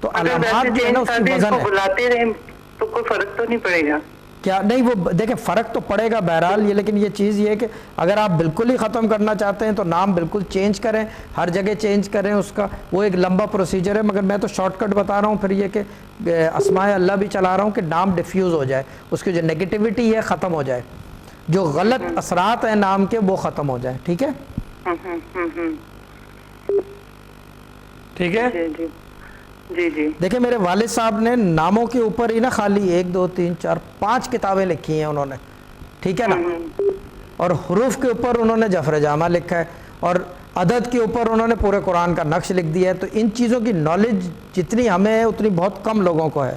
[SPEAKER 2] تو علامات جو ہے نا اس کی وزن ہے.
[SPEAKER 4] بلاتے رہیں تو کوئی فرق تو نہیں پڑے گا
[SPEAKER 2] کیا؟ نہیں, وہ دیکھیں فرق تو پڑے گا بہرحال یہ, لیکن یہ چیز یہ ہے کہ اگر آپ بالکل ہی ختم کرنا چاہتے ہیں تو نام بالکل چینج کریں, ہر جگہ چینج کریں. اس کا وہ ایک لمبا پروسیجر ہے, مگر میں تو شارٹ کٹ بتا رہا ہوں. پھر یہ کہ اسماء اللہ بھی چلا رہا ہوں کہ نام ڈیفیوز ہو جائے, اس کی جو نیگیٹیوٹی ہے ختم ہو جائے. جو غلط اثرات ہیں نام کے وہ ختم ہو جائیں. ٹھیک ہے
[SPEAKER 1] ٹھیک ہے.
[SPEAKER 4] جی جی جی جی.
[SPEAKER 2] دیکھیں میرے والد صاحب نے ناموں کے اوپر ہی نا خالی 1 2 3 4 5 کتابیں لکھی ہیں انہوں نے. ٹھیک ہے نا. اور حروف کے اوپر انہوں نے جفر جامع لکھا ہے, اور عدد کے اوپر انہوں نے پورے قرآن کا نقش لکھ دیا ہے. تو ان چیزوں کی نالج جتنی ہمیں ہے اتنی بہت کم لوگوں کو ہے.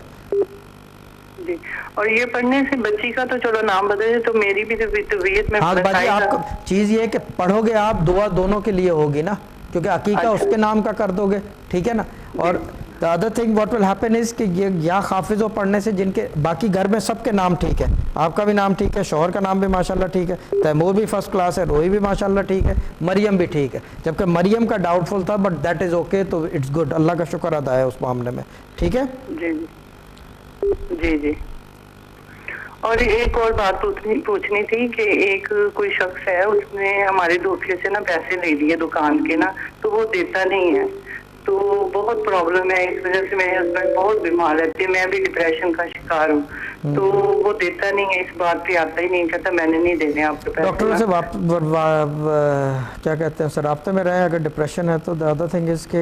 [SPEAKER 4] جی. اور یہ پڑھنے سے بچی کا تو چلو نام بدلے تو میری بھی طبیعت میں
[SPEAKER 2] ہاں
[SPEAKER 4] فرق
[SPEAKER 2] باجی,
[SPEAKER 4] آئے
[SPEAKER 2] آپ
[SPEAKER 4] گا.
[SPEAKER 2] کو چیز یہ ہے کہ پڑھو گے آپ, دعا دونوں کے لیے ہوگی نا, کیونکہ عقیقہ اس کے نام کا کر دو گے. ٹھیک ہے نا. اور the other thing what will happen is کہ یہ یا حافظوں پڑھنے سے جن کے باقی گھر میں سب کے نام ٹھیک ہے, آپ کا بھی نام ٹھیک ہے, شوہر کا نام بھی ماشاءاللہ ٹھیک ہے, تیمور بھی فرسٹ کلاس ہے, روحی بھی ماشاءاللہ ٹھیک ہے, مریم بھی ٹھیک ہے, جبکہ مریم کا ڈاؤٹ فل تھا بٹ دیٹ از اوکے. تو اٹس گڈ, اللہ کا شکر ادا ہے اس معاملے میں. ٹھیک ہے.
[SPEAKER 4] جی جی جی جی. اور ایک اور بات پوچھنی تھی کہ ایک کوئی شخص ہے, اس نے ہمارے دھوکے سے نا پیسے لے لیے دکان کے نا, تو وہ دیتا نہیں ہے. تو بہت پرابلم ہے, اس وجہ سے میرے ہسبینڈ بہت بیمار رہتے ہیں, میں بھی ڈپریشن کا شکار ہوں. تو وہ دیتا نہیں ہے, اس بات پہ آتا ہی نہیں, کہتا میں نے نہیں دینے آپ کے پیسے.
[SPEAKER 2] ڈاکٹر سے کیا کہتے ہیں سر, رابطے میں رہیں. اگر ڈپریشن ہے تو the other thing is کہ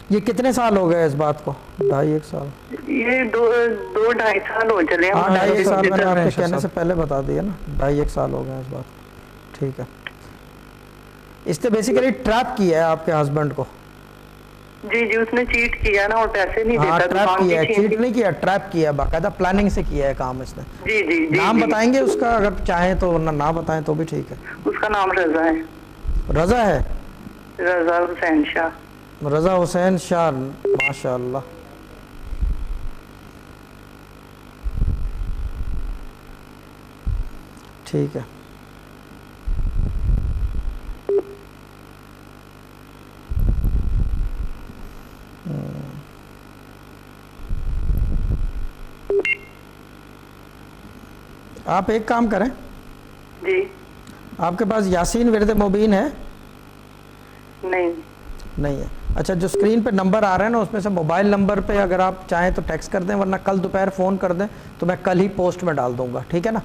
[SPEAKER 2] یہ کتنے سال ہو گئے اس بات کو؟ 2.5 سال.
[SPEAKER 4] یہ 2-2.5 سال ہو چلے ہیں.
[SPEAKER 2] 2.5 سال میں نے آپ کے کہنے سے پہلے بتا دیا نا, 2.5 سال ہو گئے اس بات کو. ٹھیک ہے. اس نے بیسیکلی ٹریپ کیا ہے آپ کے ہسبینڈ کو.
[SPEAKER 4] جی جی, اس نے چیٹ کیا نا, اور پیسے نہیں دیتا.
[SPEAKER 2] ٹریپ کیا ہے, چیٹ نہیں کیا, ٹریپ کیا ہے, باقاعدہ پلاننگ سے کیا ہے کام اس نے.
[SPEAKER 4] جی جی.
[SPEAKER 2] نام بتائیں گے اس کا اگر چاہیں تو, ورنہ نہ بتائیں تو بھی ٹھیک ہے.
[SPEAKER 4] اس کا نام رضا ہے.
[SPEAKER 2] رضا ہے,
[SPEAKER 4] رضا حسین شاہ.
[SPEAKER 2] رضا حسین شاہ, ماشاء اللہ. ٹھیک ہے. آپ ایک کام کریں.
[SPEAKER 4] جی.
[SPEAKER 2] آپ کے پاس یاسین ورد مبین ہے؟ نہیں ہے. اچھا, جو اسکرین پہ نمبر آ رہا ہے نا, اس میں سے موبائل نمبر پہ اگر آپ چاہیں تو ٹیکسٹ کر دیں, ورنہ کل دوپہر فون کر دیں تو میں کل ہی پوسٹ میں ڈال دوں گا. ٹھیک ہے نا.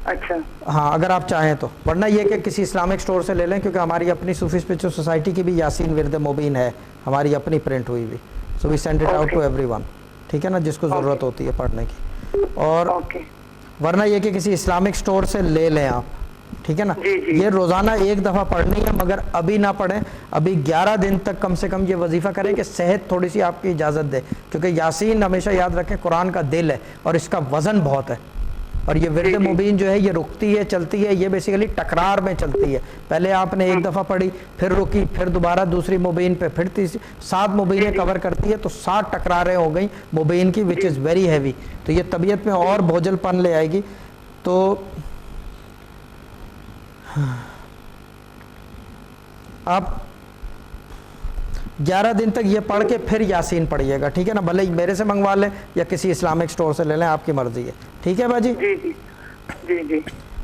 [SPEAKER 4] اچھا.
[SPEAKER 2] ہاں اگر آپ چاہیں تو, ورنہ یہ کہ کسی اسلامک اسٹور سے لے لیں, کیونکہ ہماری اپنی صوفی اسپرچوئل سوسائٹی کی بھی یاسین ورد مبین ہے, ہماری اپنی پرنٹ ہوئی بھی. So we send it out to everyone. ٹھیک ہے نا, جس کو ضرورت ہوتی ہے پڑھنے کی. اور ورنہ یہ کہ کسی اسلامک اسٹور سے لے لیں آپ. ٹھیک ہے نا. یہ روزانہ 1 دفعہ پڑھنی ہے, مگر ابھی نہ پڑھیں, ابھی 11 دن تک کم سے کم یہ وظیفہ کریں کہ صحت تھوڑی سی آپ کی اجازت دے. کیونکہ یاسین ہمیشہ یاد رکھیں قرآن کا دل ہے, اور اس کا وزن بہت ہے. اور یہ ورد مبین جو ہے یہ رکتی ہے, چلتی ہے, یہ بیسیکلی ٹکرار میں چلتی ہے. پہلے آپ نے 1 دفعہ پڑھی, پھر رکی, پھر دوبارہ دوسری مبین پہ, پھر تیسری, 7 مبینیں کور کرتی ہے. تو 7 ٹکراریں ہو گئیں مبین کی, وچ از ویری ہیوی. تو یہ طبیعت میں اور بوجھل پن لے آئے گی. تو آپ 11 دن تک یہ پڑھ کے پھر یاسین پڑھیے گا. ٹھیک ہے نا. بھلے میرے سے منگوا لیں یا کسی اسلامک اسٹور سے لے لیں, آپ کی مرضی ہے. ٹھیک ہے باجی.
[SPEAKER 4] جی جی جی جی.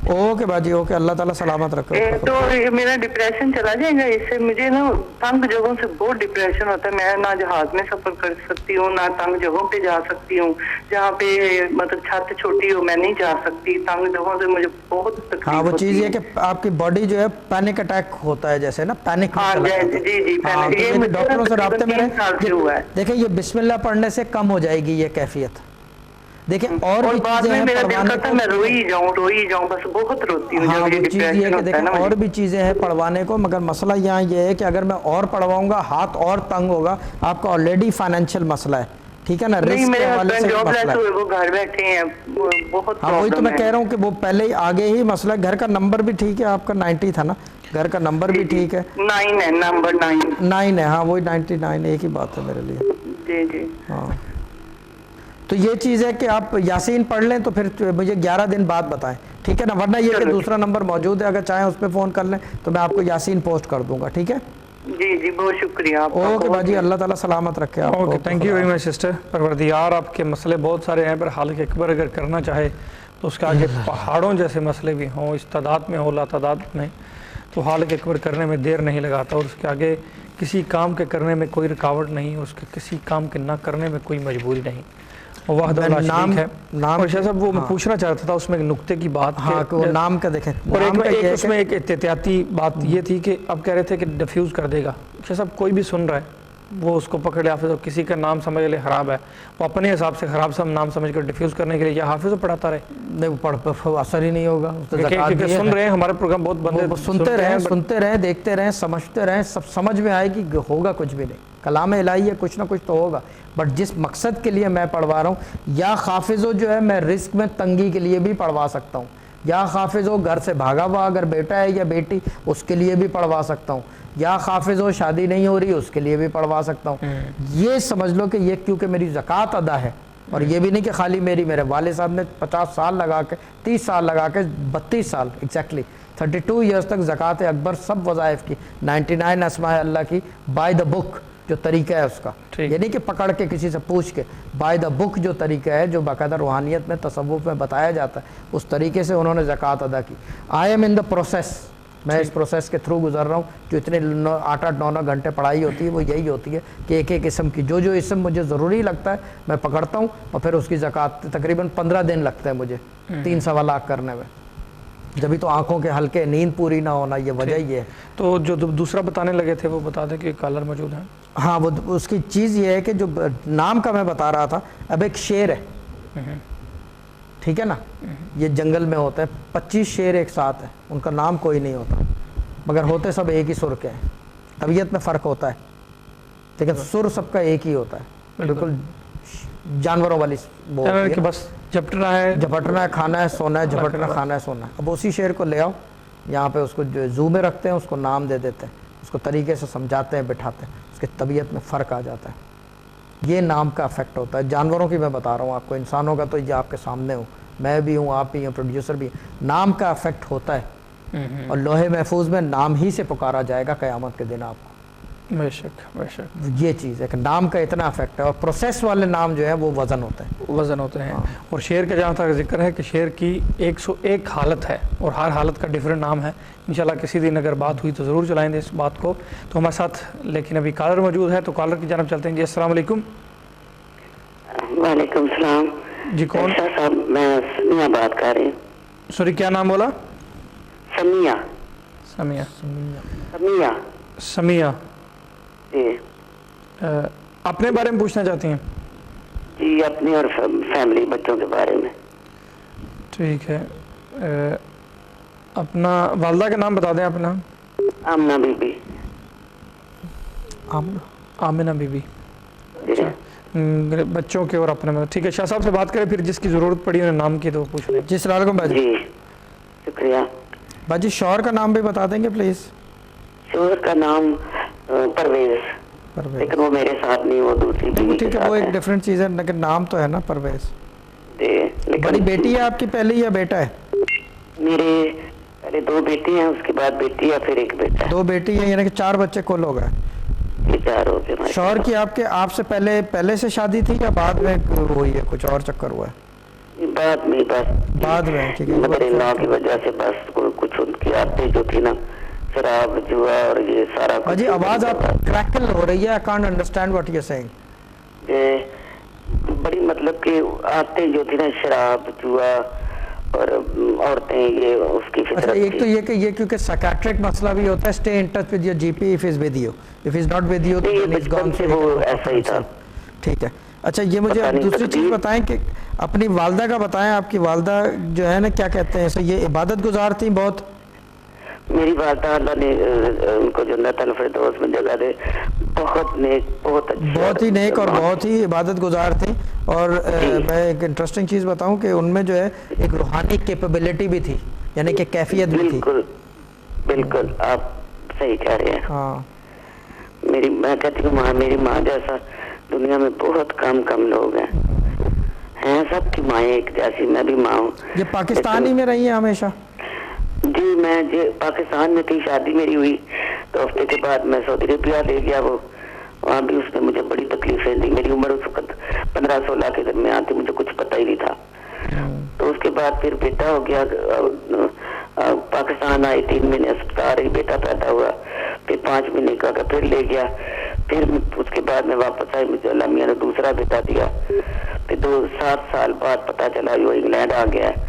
[SPEAKER 2] اوکے باجی, اوکے, اللہ تعالیٰ سلامت رکھے.
[SPEAKER 4] تو میرا ڈپریشن چلا جائے گا اس سے؟ مجھے نا تنگ جگہوں سے بہت ڈپریشن ہوتا ہے. میں نہ جہاز میں سفر کر سکتی ہوں, نہ تنگ جگہوں پہ جا سکتی ہوں. جہاں پہ مطلب چھت چھوٹی ہو میں نہیں جا سکتی. تنگ جگہوں سے مجھے بہت تکلیف.
[SPEAKER 2] ہاں وہ چیز یہ کہ آپ کی باڈی جو ہے پینک اٹیک ہوتا ہے, جیسے نا پینک.
[SPEAKER 4] جی جی.
[SPEAKER 2] ڈاکٹروں سے رابطے میں رہیں. دیکھیں یہ بسم اللہ پڑھنے سے کم ہو جائے گی یہ کیفیت. دیکھیں اور بھی چیزیں ہیں پڑھوانے کو,
[SPEAKER 4] میں روئی جاؤں بس بہت روتی ہوں.
[SPEAKER 2] ہاں وہ چیز یہ ہے کہ دیکھیں اور بھی چیزیں ہیں پڑھوانے کو, مگر مسئلہ یہاں یہ ہے کہ اگر میں اور پڑھواؤں گا ہاتھ اور تنگ ہوگا. آپ کا آلریڈی فائنینشیل مسئلہ ہے. ٹھیک ہے نا, رسک کے حوالے سے مسئلہ ہے.
[SPEAKER 4] وہ گھر بیٹھے ہیں بہت.
[SPEAKER 2] ہاں وہی تو میں کہہ رہا ہوں کہ وہ پہلے ہی آگے ہی مسئلہ. گھر کا نمبر بھی ٹھیک ہے, آپ کا 90 تھا نا, گھر کا نمبر بھی ٹھیک ہے,
[SPEAKER 4] 9 ہے, نمبر 9
[SPEAKER 2] ہے. ہاں وہی 99, ایک ہی بات ہے میرے لیے.
[SPEAKER 4] جی جی.
[SPEAKER 2] ہاں تو یہ چیز ہے کہ آپ یاسین پڑھ لیں تو پھر مجھے 11 دن بعد بتائیں. ٹھیک ہے نا. ورنہ یہ کہ دوسرا نمبر موجود ہے, اگر چاہیں اس پہ فون کر لیں تو میں آپ کو یاسین پوسٹ کر دوں گا. ٹھیک ہے.
[SPEAKER 4] جی جی, بہت شکریہ آپ کا.
[SPEAKER 2] اوکے باجی, اللہ تعالیٰ سلامت رکھے آپ کو.
[SPEAKER 1] Okay, thank you very much sister. پروردگار آپ کے مسئلے بہت سارے ہیں, پر خالق اکبر اگر کرنا چاہے تو اس کے آگے پہاڑوں جیسے مسئلے بھی ہوں, اس تعداد میں ہو لا تعداد میں, تو خالق اکبر کرنے میں دیر نہیں لگاتا. اور اس کے آگے کسی کام کے کرنے میں کوئی رکاوٹ نہیں, اس کے کسی کام کے نہ کرنے میں کوئی مجبوری نہیں. وحدہ لا
[SPEAKER 2] نام
[SPEAKER 1] شریک ہے.
[SPEAKER 2] نام
[SPEAKER 1] اور شاہ صاحب وہ میں پوچھنا چاہتا تھا اس میں ایک نقطے کی بات
[SPEAKER 2] ہاں کہ وہ نام کا دیکھیں,
[SPEAKER 1] اور
[SPEAKER 2] نام کا یہ ہے
[SPEAKER 1] اس میں ایک احتیاطی بات یہ تھی کہ اب کہہ رہے تھے کہ ڈیفیوز کر دے گا. شاہ صاحب کوئی بھی سن رہا ہے وہ اس کو پکڑ لے حافظ, اور کسی کا نام سمجھ لے خراب ہے, وہ اپنے حساب سے خراب سا نام سمجھ کر ڈیفیوز کرنے کے لیے یا حافظ پڑھاتا رہے,
[SPEAKER 2] نہیں وہ اثر ہی نہیں ہوگا.
[SPEAKER 1] کیونکہ سن رہے ہیں ہمارے پروگرام بہت بندے
[SPEAKER 2] سنتے رہیں دیکھتے رہیں سمجھتے رہیں, سب سمجھ میں آئے گی, ہوگا کچھ بھی نہیں. کلام الہی ہے, کچھ نہ کچھ تو ہوگا, بٹ جس مقصد کے لیے میں پڑھوا رہا ہوں, یا حافظو جو ہے میں رزق میں تنگی کے لیے بھی پڑھوا سکتا ہوں, یا حافظو گھر سے بھاگا ہوا اگر بیٹا ہے یا بیٹی اس کے لیے بھی پڑھوا سکتا ہوں, یا حافظو شادی نہیں ہو رہی اس کے لیے بھی پڑھوا سکتا ہوں. یہ سمجھ لو کہ یہ کیونکہ میری زکوٰۃ ادا ہے, اور یہ بھی نہیں کہ خالی میرے والد صاحب نے 50 سال لگا کے 30 سال لگا کے 32 سال ایگزیکٹلی 32 ایئرس تک زکوٰۃ اکبر سب وظائف کی 99 اسماء اللہ کی بائی دا بک جو طریقہ ہے اس کا, یہ نہیں کہ پکڑ کے کسی سے پوچھ کے, بائی دا بک جو طریقہ ہے جو باقاعدہ روحانیت میں تصوف میں بتایا جاتا ہے اس طریقے سے انہوں نے زکوٰۃ ادا کی. I am in the process, میں اس پروسیس کے تھرو گزر رہا ہوں. جو اتنے 8-9 گھنٹے پڑھائی ہوتی ہے وہ یہی ہوتی ہے کہ ایک ایک اسم کی جو اسم مجھے ضروری لگتا ہے میں پکڑتا ہوں, اور پھر اس کی زکوٰۃ تقریباً 15 دن لگتے ہیں مجھے 3 لاکھ کرنے میں. جبھی تو آنکھوں کے ہلکے, نیند پوری نہ ہونا, یہ وجہ یہ ہے.
[SPEAKER 1] تو جو دوسرا بتانے لگے تھے وہ بتا دیں کہ کالر موجود ہیں.
[SPEAKER 2] ہاں وہ اس کی چیز یہ ہے کہ جو نام کا میں بتا رہا تھا, اب ایک شیر ہے, ٹھیک ہے نا, یہ جنگل میں ہوتا ہے, 25 شیر ایک ساتھ ہیں, ان کا نام کوئی نہیں ہوتا مگر ہوتے سب ایک ہی سر کے ہیں. طبیعت میں فرق ہوتا ہے لیکن سر سب کا ایک ہی ہوتا ہے, بالکل جانوروں والی وہ
[SPEAKER 1] کہ بس جھپٹنا ہے
[SPEAKER 2] کھانا ہے سونا ہے, جھپٹنا کھانا ہے سونا ہے. اب اسی شیر کو لے آؤ یہاں پہ, اس کو جو زو میں رکھتے ہیں اس کو نام دے دیتے ہیں, اس کو طریقے سے سمجھاتے ہیں, بٹھاتے ہیں, اس کے طبیعت میں فرق آ جاتا ہے. یہ نام کا افیکٹ ہوتا ہے. جانوروں کی میں بتا رہا ہوں آپ کو, انسانوں کا تو یہ آپ کے سامنے ہوں, میں بھی ہوں, آپ بھی ہیں, پروڈیوسر بھی ہیں. نام کا افیکٹ ہوتا ہے, اور لوح محفوظ میں نام ہی سے پکارا جائے گا قیامت کے دن آپ کو.
[SPEAKER 1] بے شک بے شک,
[SPEAKER 2] یہ چیز ہے کہ نام کا اتنا افیکٹ ہے. اور پروسیس والے نام جو ہیں وہ وزن ہوتے ہیں.
[SPEAKER 1] اور شعر کا جہاں تک ذکر ہے کہ شعر کی 101 حالت ہے, اور ہر حالت کا ڈیفرنٹ نام ہے. انشاءاللہ کسی دن اگر بات ہوئی تو ضرور چلائیں گے اس بات کو. تو ہمارے ساتھ لیکن ابھی کالر موجود ہے, تو کالر کی جانب چلتے ہیں. جی السلام علیکم.
[SPEAKER 6] وعلیکم السلام.
[SPEAKER 1] جی کون
[SPEAKER 6] صاحب؟ میں سمیہ بات کر رہی ہوں.
[SPEAKER 1] سوری کیا نام بولا؟ سمیہ
[SPEAKER 6] جی.
[SPEAKER 1] اپنے بارے میں پوچھنا چاہتی ہیں؟
[SPEAKER 6] جی اپنی اور فیملی بچوں کے بارے میں.
[SPEAKER 1] ٹھیک ہے, اپنا والدہ کا نام بتا دیں. اپنا
[SPEAKER 6] آمنہ بی بی.
[SPEAKER 1] آمنہ بی بی. بچوں کے اور اپنے میں. ٹھیک ہے, شاہ صاحب سے بات کریں پھر جس کی ضرورت پڑی انہیں نام کی تو پوچھ لیں.
[SPEAKER 2] جی السلام علیکم بھائی.
[SPEAKER 6] جی شکریہ.
[SPEAKER 2] باجی شوہر کا نام بھی بتا دیں گے پلیز؟
[SPEAKER 6] شوہر کا نام پرویز, لیکن وہ میرے ساتھ نہیں, وہ دوسری بیوی کے
[SPEAKER 2] ٹھیک ہے,
[SPEAKER 6] ساتھ
[SPEAKER 2] وہ ایک
[SPEAKER 6] ہے.
[SPEAKER 2] ڈیفرنٹ چیز ہے, لیکن نام تو ہے نا پرویز.
[SPEAKER 6] جی
[SPEAKER 2] بڑی بیٹی ہے آپ کی پہلی یا بیٹا ہے؟
[SPEAKER 6] میرے پہلے 2 بیٹی ہیں, اس کے بعد بیٹی ہے, پھر ایک بیٹا ہے.
[SPEAKER 2] 2 بیٹی ہیں, یعنی کہ 4 بچے کل ہو گئے.
[SPEAKER 6] 4 ہو گئے.
[SPEAKER 2] شوہر کی آپ سے پہلے سے شادی تھی یا بعد میں ہوئی ہے, کچھ اور چکر ہوا ہے؟
[SPEAKER 6] بعد میں, بس
[SPEAKER 2] بعد میں. ٹھیک ہے,
[SPEAKER 6] مدر ان لا کی وجہ سے بس کچھ ان کی عادتیں جو تھی نا, شراب جوا اور یہ سارا کچھ.
[SPEAKER 2] جی آواز آپ کریکل ہو رہی ہے, I can't understand what you're saying.
[SPEAKER 6] بڑی مطلب کہ عادتیں جو تھی نا, شراب جوا اور عورتیں, یہ اس کی فطرت تھی.
[SPEAKER 2] ایک تو یہ کہ یہ کیونکہ سائیکیٹرک مسئلہ بھی ہوتا ہے, stay in touch with your GP if he's with you. If he's not with you then he's gone.
[SPEAKER 6] سے وہ ایسا ہی تھا.
[SPEAKER 2] ٹھیک ہے. اچھا یہ مجھے دوسری چیز بتائیں کہ اپنی والدہ کا بتائیں. آپ کی والدہ جو ہے نا کیا کہتے ہیں, یہ عبادت گزار تھیں بہت؟
[SPEAKER 6] میری والدہ اللہ نے ان کو جنت الفردوس میں جگہ دے, بہت نیک, بہت اچھی,
[SPEAKER 2] بہت ہی نیک اور بہت ہی عبادت گزار تھیں. اور میں ایک انٹرسٹنگ چیز بتاؤں کہ ان میں جو ہے ایک روحانی کیپیبلٹی بھی تھی, یعنی کہ کیفیت بھی تھی.
[SPEAKER 6] بالکل آپ صحیح کہہ رہے ہیں.
[SPEAKER 2] ہاں
[SPEAKER 6] میں کہتی ہوں میری ماں جیسا دنیا میں بہت کم لوگ ہیں سب کی مائیں ایک جیسی. میں بھی ماں ہوں.
[SPEAKER 2] یہ پاکستان ہی میں رہی ہیں ہمیشہ؟
[SPEAKER 6] جی میں پاکستان میں تھی, شادی میری ہوئی تو ہفتے کے بعد میں سعودی عربیہ لے گیا. وہ وہاں بھی اس میں مجھے بڑی تکلیفیں دی. میری عمر اس وقت 15-16 کے درمیان تھی, مجھے کچھ پتہ ہی نہیں تھا. تو اس کے بعد پھر بیٹا ہو گیا, پاکستان آئی, 3 مہینے اسپتال رہی, بیٹا پیدا ہوا, پھر 5 مہینے کا پھر لے گیا. پھر اس کے بعد میں واپس آئی, مجھے اللہ میاں نے دوسرا بیٹا دیا. پھر 7 سال بعد پتا چلا وہ انگلینڈ آ گیا ہے.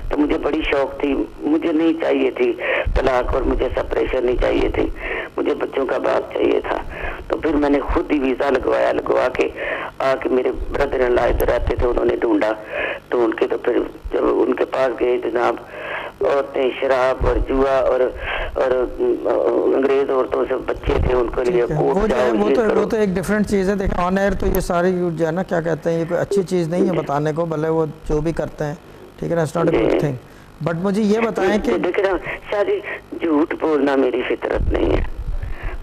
[SPEAKER 6] تو مجھے بڑی شوق تھی, مجھے نہیں چاہیے تھی طلاق اور مجھے سپریشن نہیں چاہیے تھی, مجھے بچوں کا باپ چاہیے تھا. تو پھر میں نے خود ہی ویزا لگوا کے آ کے میرے بردر ان لا ادھر رہتے تھے, انہوں نے ڈھونڈ کے تو پھر جب ان کے پاس گئے جناب, عورتیں شراب اور جوا اور انگریز عورتوں سے بچے تھے, ان کے لیے
[SPEAKER 2] وہ تو ایک ڈفرینٹ چیز ہے. دیکھیں آن ایئر تو یہ ساری جو ہے نا کیا کہتے ہیں, یہ کوئی اچھی چیز نہیں ہے بتانے کو, بھلے وہ جو بھی کرتے ہیں, ٹھیک ہے نا, it's not a good thing. But مجھے یہ بتائیں کہ
[SPEAKER 6] دیکھنا شادی جھوٹ بولنا میری فطرت نہیں ہے.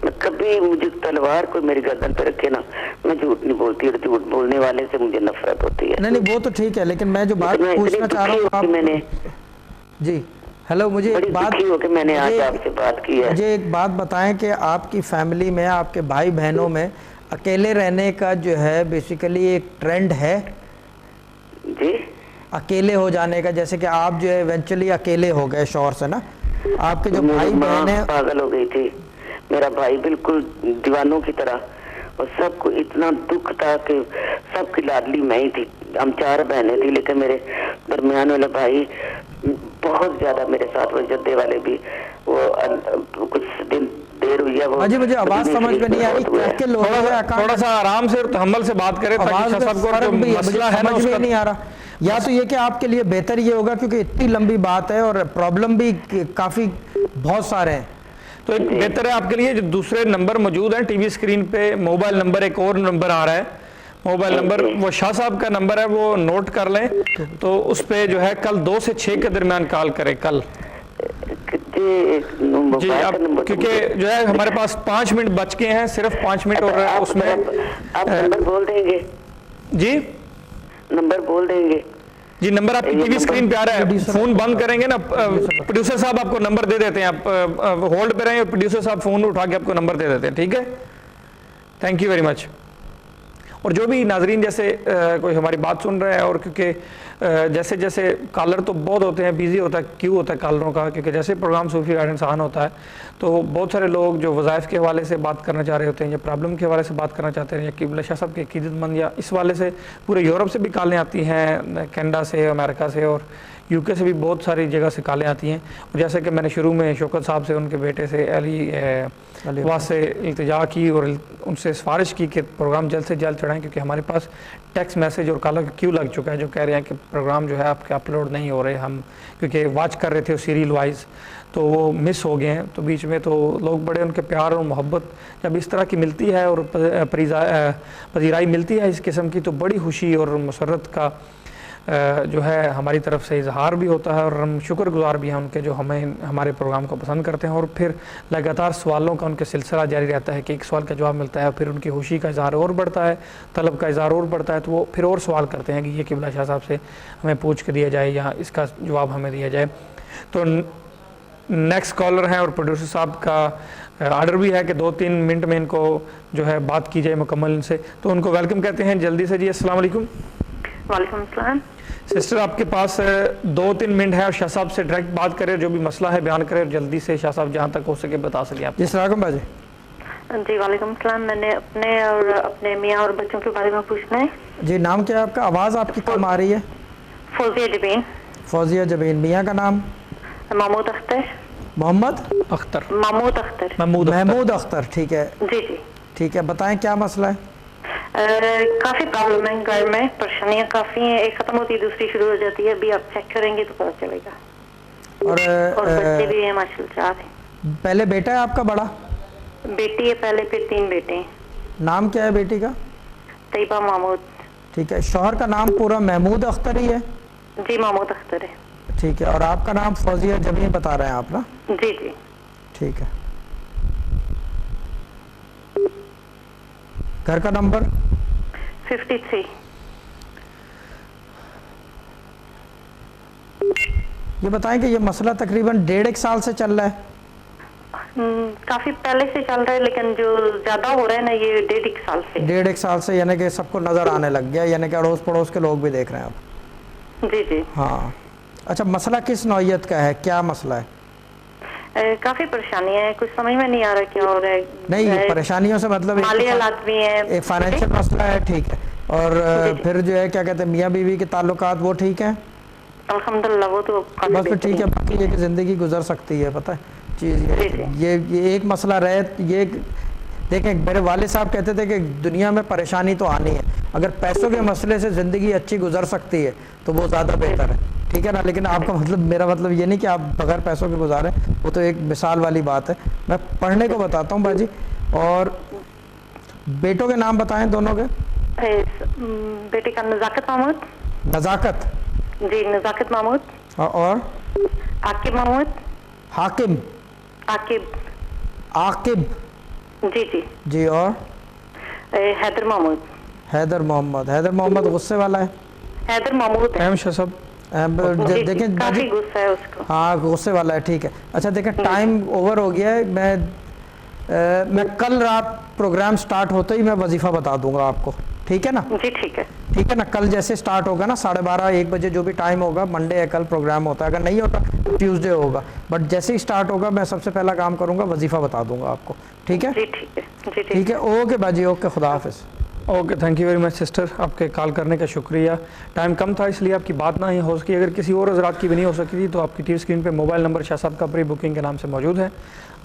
[SPEAKER 6] میں کبھی مجھے تلوار کوئی میری گردن پہ رکھے نا, میں جھوٹ نہیں بولتی, اور جھوٹ بولنے والے سے مجھے نفرت ہوتی ہے.
[SPEAKER 2] نہیں وہ تو ٹھیک ہے, لیکن میں جو بات پوچھنا چاہ رہا ہوں آپ,
[SPEAKER 6] میں نے
[SPEAKER 2] جی ہیلو, مجھے ایک بات
[SPEAKER 6] ہو کہ میں نے آج آپ سے بات کی ہے.
[SPEAKER 2] مجھے ایک بات بتائیں کہ آپ کی فیملی میں, آپ کے بھائی بہنوں میں اکیلے رہنے کا جو ہے بیسیکلی ایک ٹرینڈ ہے؟
[SPEAKER 6] جی
[SPEAKER 2] اکیلے ہو جانے کا, جیسے کہ آپ جو ہے ایونچولی اکیلے ہو گئے شوہر سے نا, آپ کے جو بھائی بہن ہیں
[SPEAKER 6] پاگل ہو گئی تھی, میرا بھائی بالکل دیوانوں کی طرح, اور سب کو اتنا دکھ تھا کہ سب کی لاڈلی میں ہی تھی. ہم 4 بہنیں تھی, لیکن میرے درمیان والا بھائی بہت زیادہ میرے ساتھ, وہ جدے والے بھی, وہ کچھ دن دیر ہوئی ہے. وہ
[SPEAKER 2] مجھے آواز سمجھ میں نہیں آ رہی,
[SPEAKER 1] تھوڑا سا آرام سے اور تحمل سے بات کریں
[SPEAKER 2] آواز سمجھ میں نہیں آ رہا. یا تو یہ کہ آپ کے لیے بہتر یہ ہوگا, کیونکہ اتنی لمبی بات ہے اور پرابلم بھی کافی بہت سارے ہیں,
[SPEAKER 1] تو ایک بہتر ہے آپ کے لیے جو دوسرے نمبر موجود ہیں ٹی وی اسکرین پہ, موبائل نمبر ایک اور نمبر آ رہا ہے, موبائل نمبر وہ شاہ صاحب کا نمبر ہے, وہ نوٹ کر لیں. تو اس پہ جو ہے کل 2 سے 6 کے درمیان کال کریں کل. جی اب کیونکہ جو ہے ہمارے پاس 5 منٹ بچ گئے ہیں, صرف 5 منٹ, اور اس میں
[SPEAKER 6] آپ نمبر بول دیں گے.
[SPEAKER 1] جی
[SPEAKER 6] نمبر بول دیں گے.
[SPEAKER 1] جی نمبر آپ کی ٹی وی اسکرین پہ آ رہا ہے, فون بند کریں گے نا, پروڈیوسر صاحب آپ کو نمبر دے دیتے ہیں, آپ ہولڈ پہ رہیں اور پروڈیوسر صاحب فون اٹھا کے آپ کو نمبر دے دیتے ہیں, ٹھیک ہے. Thank you very much. اور جو بھی ناظرین جیسے کوئی ہماری بات سن رہے ہیں, اور کیونکہ جیسے جیسے کالر تو بہت ہوتے ہیں, بیزی ہوتا ہے, کیوں ہوتا ہے کالروں کا, کیونکہ جیسے پروگرام صوفی گائیڈنس آن ہوتا ہے تو بہت سارے لوگ جو وظائف کے حوالے سے بات کرنا چاہ رہے ہوتے ہیں, یا پرابلم کے حوالے سے بات کرنا چاہتے ہیں, یا قبلہ شاہ صاحب کے عقیدت مند, یا اس والے سے پورے یورپ سے بھی کالیں آتی ہیں, کینیڈا سے, امریکہ سے, اور یو کے سے بھی بہت ساری جگہ سے کالیں آتی ہیں. اور جیسے کہ میں نے شروع میں شوکت صاحب سے, ان کے بیٹے سے, علی واس سے التجا کی اور ان سے سفارش کی کہ پروگرام جلد سے جلد چڑھائیں, کیونکہ ہمارے پاس ٹیکسٹ میسیج اور کالر کیوں لگ چکا ہے جو کہہ رہے ہیں کہ پروگرام جو ہے آپ کے اپلوڈ نہیں ہو رہے, ہم کیونکہ واچ کر رہے تھے سیریل وائز تو وہ مس ہو گئے ہیں. تو بیچ میں تو لوگ بڑے, ان کے پیار اور محبت جب اس طرح کی ملتی ہے اور پذیرائی ملتی ہے اس قسم کی, تو بڑی خوشی اور مسرت کا جو ہے ہماری طرف سے اظہار بھی ہوتا ہے, اور ہم شکر گزار بھی ہیں ان کے جو ہمارے پروگرام کو پسند کرتے ہیں. اور پھر لگاتار سوالوں کا ان کے سلسلہ جاری رہتا ہے کہ ایک سوال کا جواب ملتا ہے, پھر ان کی خوشی کا اظہار اور بڑھتا ہے, طلب کا اظہار اور بڑھتا ہے, تو وہ پھر اور سوال کرتے ہیں کہ یہ قبلہ شاہ صاحب سے ہمیں پوچھ کے دیا جائے یا اس کا جواب ہمیں دیا جائے. تو نیکسٹ کالر ہیں, اور پروڈیوسر صاحب کا آرڈر بھی ہے کہ 2-3 منٹ میں ان کو جو ہے بات کی جائے مکمل ان سے, تو ان کو ویلکم کہتے ہیں جلدی سے. جی السلام علیکم.
[SPEAKER 7] وعلیکم السلام.
[SPEAKER 1] سسٹر آپ کے پاس 2-3 منٹ ہے, اور شاہ صاحب سے ڈائریکٹ بات کریں, جو بھی مسئلہ ہے بیان کریں, اور جلدی سے شاہ صاحب جہاں تک ہو سکے بتا سکیں آپ.
[SPEAKER 2] جی السلام علیکم باجی.
[SPEAKER 7] جی وعلیکم السلام. میں نے اپنے اور اپنے میاں اور بچوں کے بارے میں پوچھنا ہے.
[SPEAKER 2] جی نام کیا ہے آپ کا؟ آواز آپ کی کم آ رہی ہے.
[SPEAKER 7] فوزیہ جبین.
[SPEAKER 2] فوزیہ جبین. میاں کا نام؟
[SPEAKER 7] محمود اختر.
[SPEAKER 2] محمد
[SPEAKER 1] اختر.
[SPEAKER 7] محمود اختر.
[SPEAKER 2] محمود اختر. ٹھیک ہے.
[SPEAKER 7] جی جی
[SPEAKER 2] ٹھیک ہے, بتائیں کیا مسئلہ ہے؟
[SPEAKER 7] کافی پرابلم ہے گھر میں, پریشانیاں کافی ہیں, ایک ختم ہوتی ہے دوسری شروع ہو جاتی ہے. ابھی آپ چیک کریں گے تو پتہ چلے گا. اور بچے بھی ہیں ماشاء اللہ 4 ہیں.
[SPEAKER 2] پہلے بیٹا ہے آپ کا بڑا؟
[SPEAKER 7] بیٹی ہے پہلے, پھر 3 بیٹے ہیں.
[SPEAKER 2] نام کیا ہے بیٹی کا؟
[SPEAKER 7] طیبہ محمود.
[SPEAKER 2] ٹھیک ہے. شوہر کا نام پورا محمود اختر ہی ہے؟
[SPEAKER 7] جی محمود اختر ہے.
[SPEAKER 2] ٹھیک ہے. اور آپ کا نام فوزیہ جبین بتا رہے ہیں آپ نا؟
[SPEAKER 7] جی جی
[SPEAKER 2] ٹھیک ہے. گھر کا نمبر؟
[SPEAKER 7] 53.
[SPEAKER 2] یہ بتائیں کہ یہ مسئلہ تقریباً 1.5 سال سے چل رہا ہے؟
[SPEAKER 7] کافی پہلے سے چل رہا ہے, لیکن جو زیادہ ہو رہا ہے نا یہ 1.5 سال سے.
[SPEAKER 2] 1.5 سال سے, یعنی کہ سب کو نظر آنے لگ گیا, یعنی کہ اڑوس پڑوس کے لوگ بھی دیکھ رہے ہیں آپ؟
[SPEAKER 7] جی جی
[SPEAKER 2] ہاں. اچھا مسئلہ کس نوعیت کا ہے, کیا مسئلہ ہے؟
[SPEAKER 7] کافی پریشانیاں ہیں, کچھ سمجھ میں نہیں آ رہا کیا ہو رہا ہے.
[SPEAKER 2] نہیں پریشانیوں سے مطلب
[SPEAKER 7] مالی حالات بھی ہیں,
[SPEAKER 2] ایک فائنینشیل مسئلہ ہے. ٹھیک ہے. اور پھر جو ہے کیا کہتے ہیں میاں بیوی کے تعلقات وہ ٹھیک ہیں؟
[SPEAKER 7] الحمدللہ وہ تو
[SPEAKER 2] بس پھر ٹھیک ہے. باقی یہ کہ زندگی گزر سکتی ہے, پتہ ہے چیز یہ ایک مسئلہ رہے. یہ دیکھیں میرے والد صاحب کہتے تھے کہ دنیا میں پریشانی تو آنی ہے, اگر پیسوں کے مسئلے سے زندگی اچھی گزر سکتی ہے تو وہ زیادہ بہتر ہے, ٹھیک ہے نا. لیکن آپ کا مطلب, میرا مطلب یہ نہیں کہ آپ بغیر پیسوں کے گزاریں, وہ تو ایک مثال والی بات ہے. میں پڑھنے کو بتاتا ہوں باجی. اور بیٹوں کے نام بتائیں دونوں کے.
[SPEAKER 7] بیٹے کا نزاکت محمود.
[SPEAKER 2] نزاکت
[SPEAKER 7] جی, نزاکت محمود.
[SPEAKER 2] اور
[SPEAKER 7] عاقب محمود.
[SPEAKER 2] حاکم. عاقب.
[SPEAKER 7] جی جی
[SPEAKER 2] جی. اور
[SPEAKER 7] حیدر محمود.
[SPEAKER 2] حیدر محمد غصے والا ہے.
[SPEAKER 7] حیدر محمود
[SPEAKER 1] شاہ صاحب
[SPEAKER 2] دیکھیں
[SPEAKER 7] کافی غصہ ہے اس کو.
[SPEAKER 2] ہاں غصے والا ہے, ٹھیک ہے. اچھا دیکھیں ٹائم اوور ہو گیا ہے. میں کل رات پروگرام سٹارٹ ہوتے ہی میں وظیفہ بتا دوں گا آپ کو, ٹھیک ہے نا.
[SPEAKER 7] جی ٹھیک ہے.
[SPEAKER 2] ٹھیک ہے نا. کل جیسے سٹارٹ ہوگا نا 12:30 1 بجے جو بھی ٹائم ہوگا, منڈے ہے کل پروگرام ہوتا ہے, اگر نہیں ہوتا ٹیوزڈے ہوگا, بٹ جیسے ہی سٹارٹ ہوگا میں سب سے پہلا کام کروں گا وظیفہ بتا دوں گا آپ کو, ٹھیک ہے.
[SPEAKER 7] جی ٹھیک ہے. جی
[SPEAKER 2] ٹھیک ہے. اوکے باجی, اوکے, خدا حافظ.
[SPEAKER 1] Okay, thank you very much sister, آپ کے کال کرنے کا شکریہ. ٹائم کم تھا اس لیے آپ کی بات نہ ہی ہو سکی. اگر کسی اور حضرات کی بھی نہیں ہو سکی تھی تو آپ کی ٹی وی اسکرین پہ موبائل نمبر شاہ صاحب کا پری بکنگ کے نام سے موجود ہے.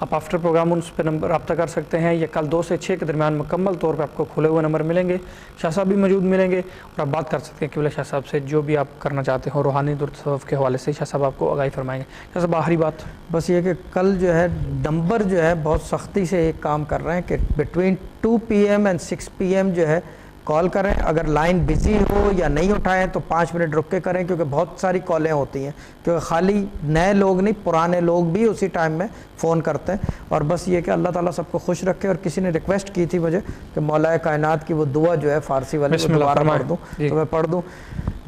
[SPEAKER 1] آپ آفٹر پروگرام اس پہ نمبر رابطہ کر سکتے ہیں. یہ کل 2 سے 6 کے درمیان مکمل طور پہ آپ کو کھلے ہوئے نمبر ملیں گے. شاہ صاحب بھی موجود ملیں گے اور آپ بات کر سکتے ہیں قبلہ شاہ صاحب سے, جو بھی آپ کرنا چاہتے ہو روحانی تصوف کے حوالے سے. شاہ صاحب آپ کو آگاہی فرمائیں گے. شاہ صاحب آخری بات
[SPEAKER 2] بس یہ کہ کل جو ہے نمبر جو ہے بہت سختی سے ایک کام کر رہے ہیں کہ بٹوین 2 PM اینڈ 6 PM جو ہے کال کریں. اگر لائن بزی ہو یا نہیں اٹھائیں تو 5 منٹ رک کے کریں, کیونکہ بہت ساری کالیں ہوتی ہیں, کیونکہ خالی نئے لوگ نہیں پرانے لوگ بھی اسی ٹائم میں فون کرتے ہیں. اور بس یہ کہ اللہ تعالیٰ سب کو خوش رکھے. اور کسی نے ریکویسٹ کی تھی مجھے کہ مولا کائنات کی وہ دعا جو ہے فارسی والی وہ دوبارہ پڑھ دوں, تو میں پڑھ دوں.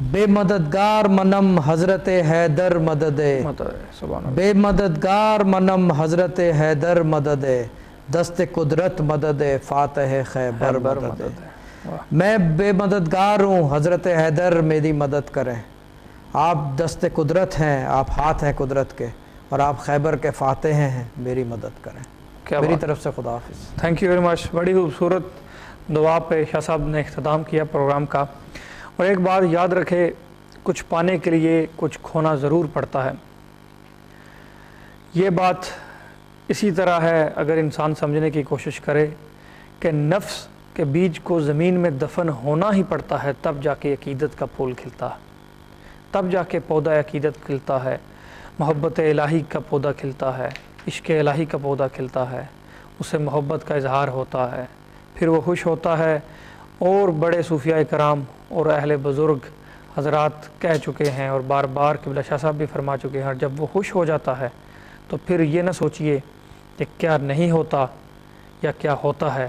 [SPEAKER 2] بے مددگار منم حضرت حیدر مدد, بے مددگار منم حضرت حیدر مدد, دست قدرت مدد فاتح خیبر مدد. میں بے مددگار ہوں, حضرت حیدر میری مدد کریں. آپ دست قدرت ہیں, آپ ہاتھ ہیں قدرت کے, اور آپ خیبر کے فاتح ہیں, میری مدد کریں. میری طرف سے خدا حافظ.
[SPEAKER 1] Thank you very much. بڑی خوبصورت دعا پہ شاہ صاحب نے اختتام کیا پروگرام کا. اور ایک بات یاد رکھے, کچھ پانے کے لیے کچھ کھونا ضرور پڑتا ہے. یہ بات اسی طرح ہے اگر انسان سمجھنے کی کوشش کرے کہ نفس کہ بیج کو زمین میں دفن ہونا ہی پڑتا ہے, تب جا کے عقیدت کا پھول کھلتا ہے, تب جا کے پودا عقیدت کھلتا ہے, محبت الہی کا پودا کھلتا ہے, عشق الہی کا پودا کھلتا ہے, اس سے محبت کا اظہار ہوتا ہے, پھر وہ خوش ہوتا ہے. اور بڑے صوفیاء کرام اور اہل بزرگ حضرات کہہ چکے ہیں اور بار بار قبلہ شاہ صاحب بھی فرما چکے ہیں, اور جب وہ خوش ہو جاتا ہے تو پھر یہ نہ سوچئے کہ کیا نہیں ہوتا یا کیا ہوتا ہے,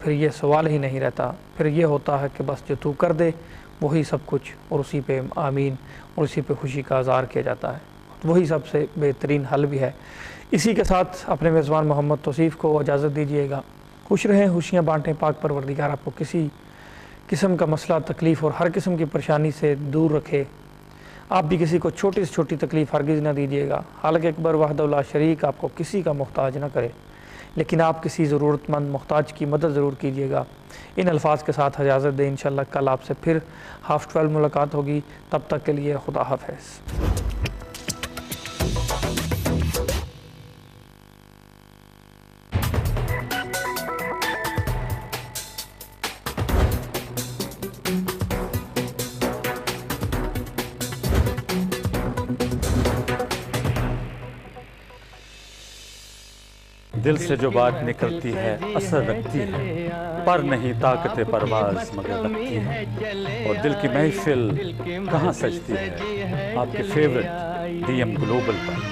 [SPEAKER 1] پھر یہ سوال ہی نہیں رہتا. پھر یہ ہوتا ہے کہ بس جو تو کر دے وہی سب کچھ, اور اسی پہ آمین اور اسی پہ خوشی کا اظہار کیا جاتا ہے. وہی سب سے بہترین حل بھی ہے. اسی کے ساتھ اپنے میزبان محمد توصیف کو اجازت دیجیے گا. خوش رہیں, خوشیاں بانٹیں. پاک پروردگار آپ کو کسی قسم کا مسئلہ تکلیف اور ہر قسم کی پریشانی سے دور رکھے. آپ بھی کسی کو چھوٹی سے چھوٹی تکلیف ہرگز نہ دیجیے گا. حالانکہ اکبر وحدہ لا شریک آپ کو کسی کا محتاج نہ کرے, لیکن آپ کسی ضرورت مند محتاج کی مدد ضرور کیجیے گا. ان الفاظ کے ساتھ اجازت دیں. انشاءاللہ کل آپ سے پھر 12:30 ملاقات ہوگی. تب تک کے لیے خدا حافظ.
[SPEAKER 8] دل سے جو بات نکلتی ہے اثر رکھتی ہے, پر نہیں طاقت پرواز مگر رکھتی ہے. اور دل کی محفل کہاں سجتی ہے, آپ کے فیورٹ DM گلوبل پر.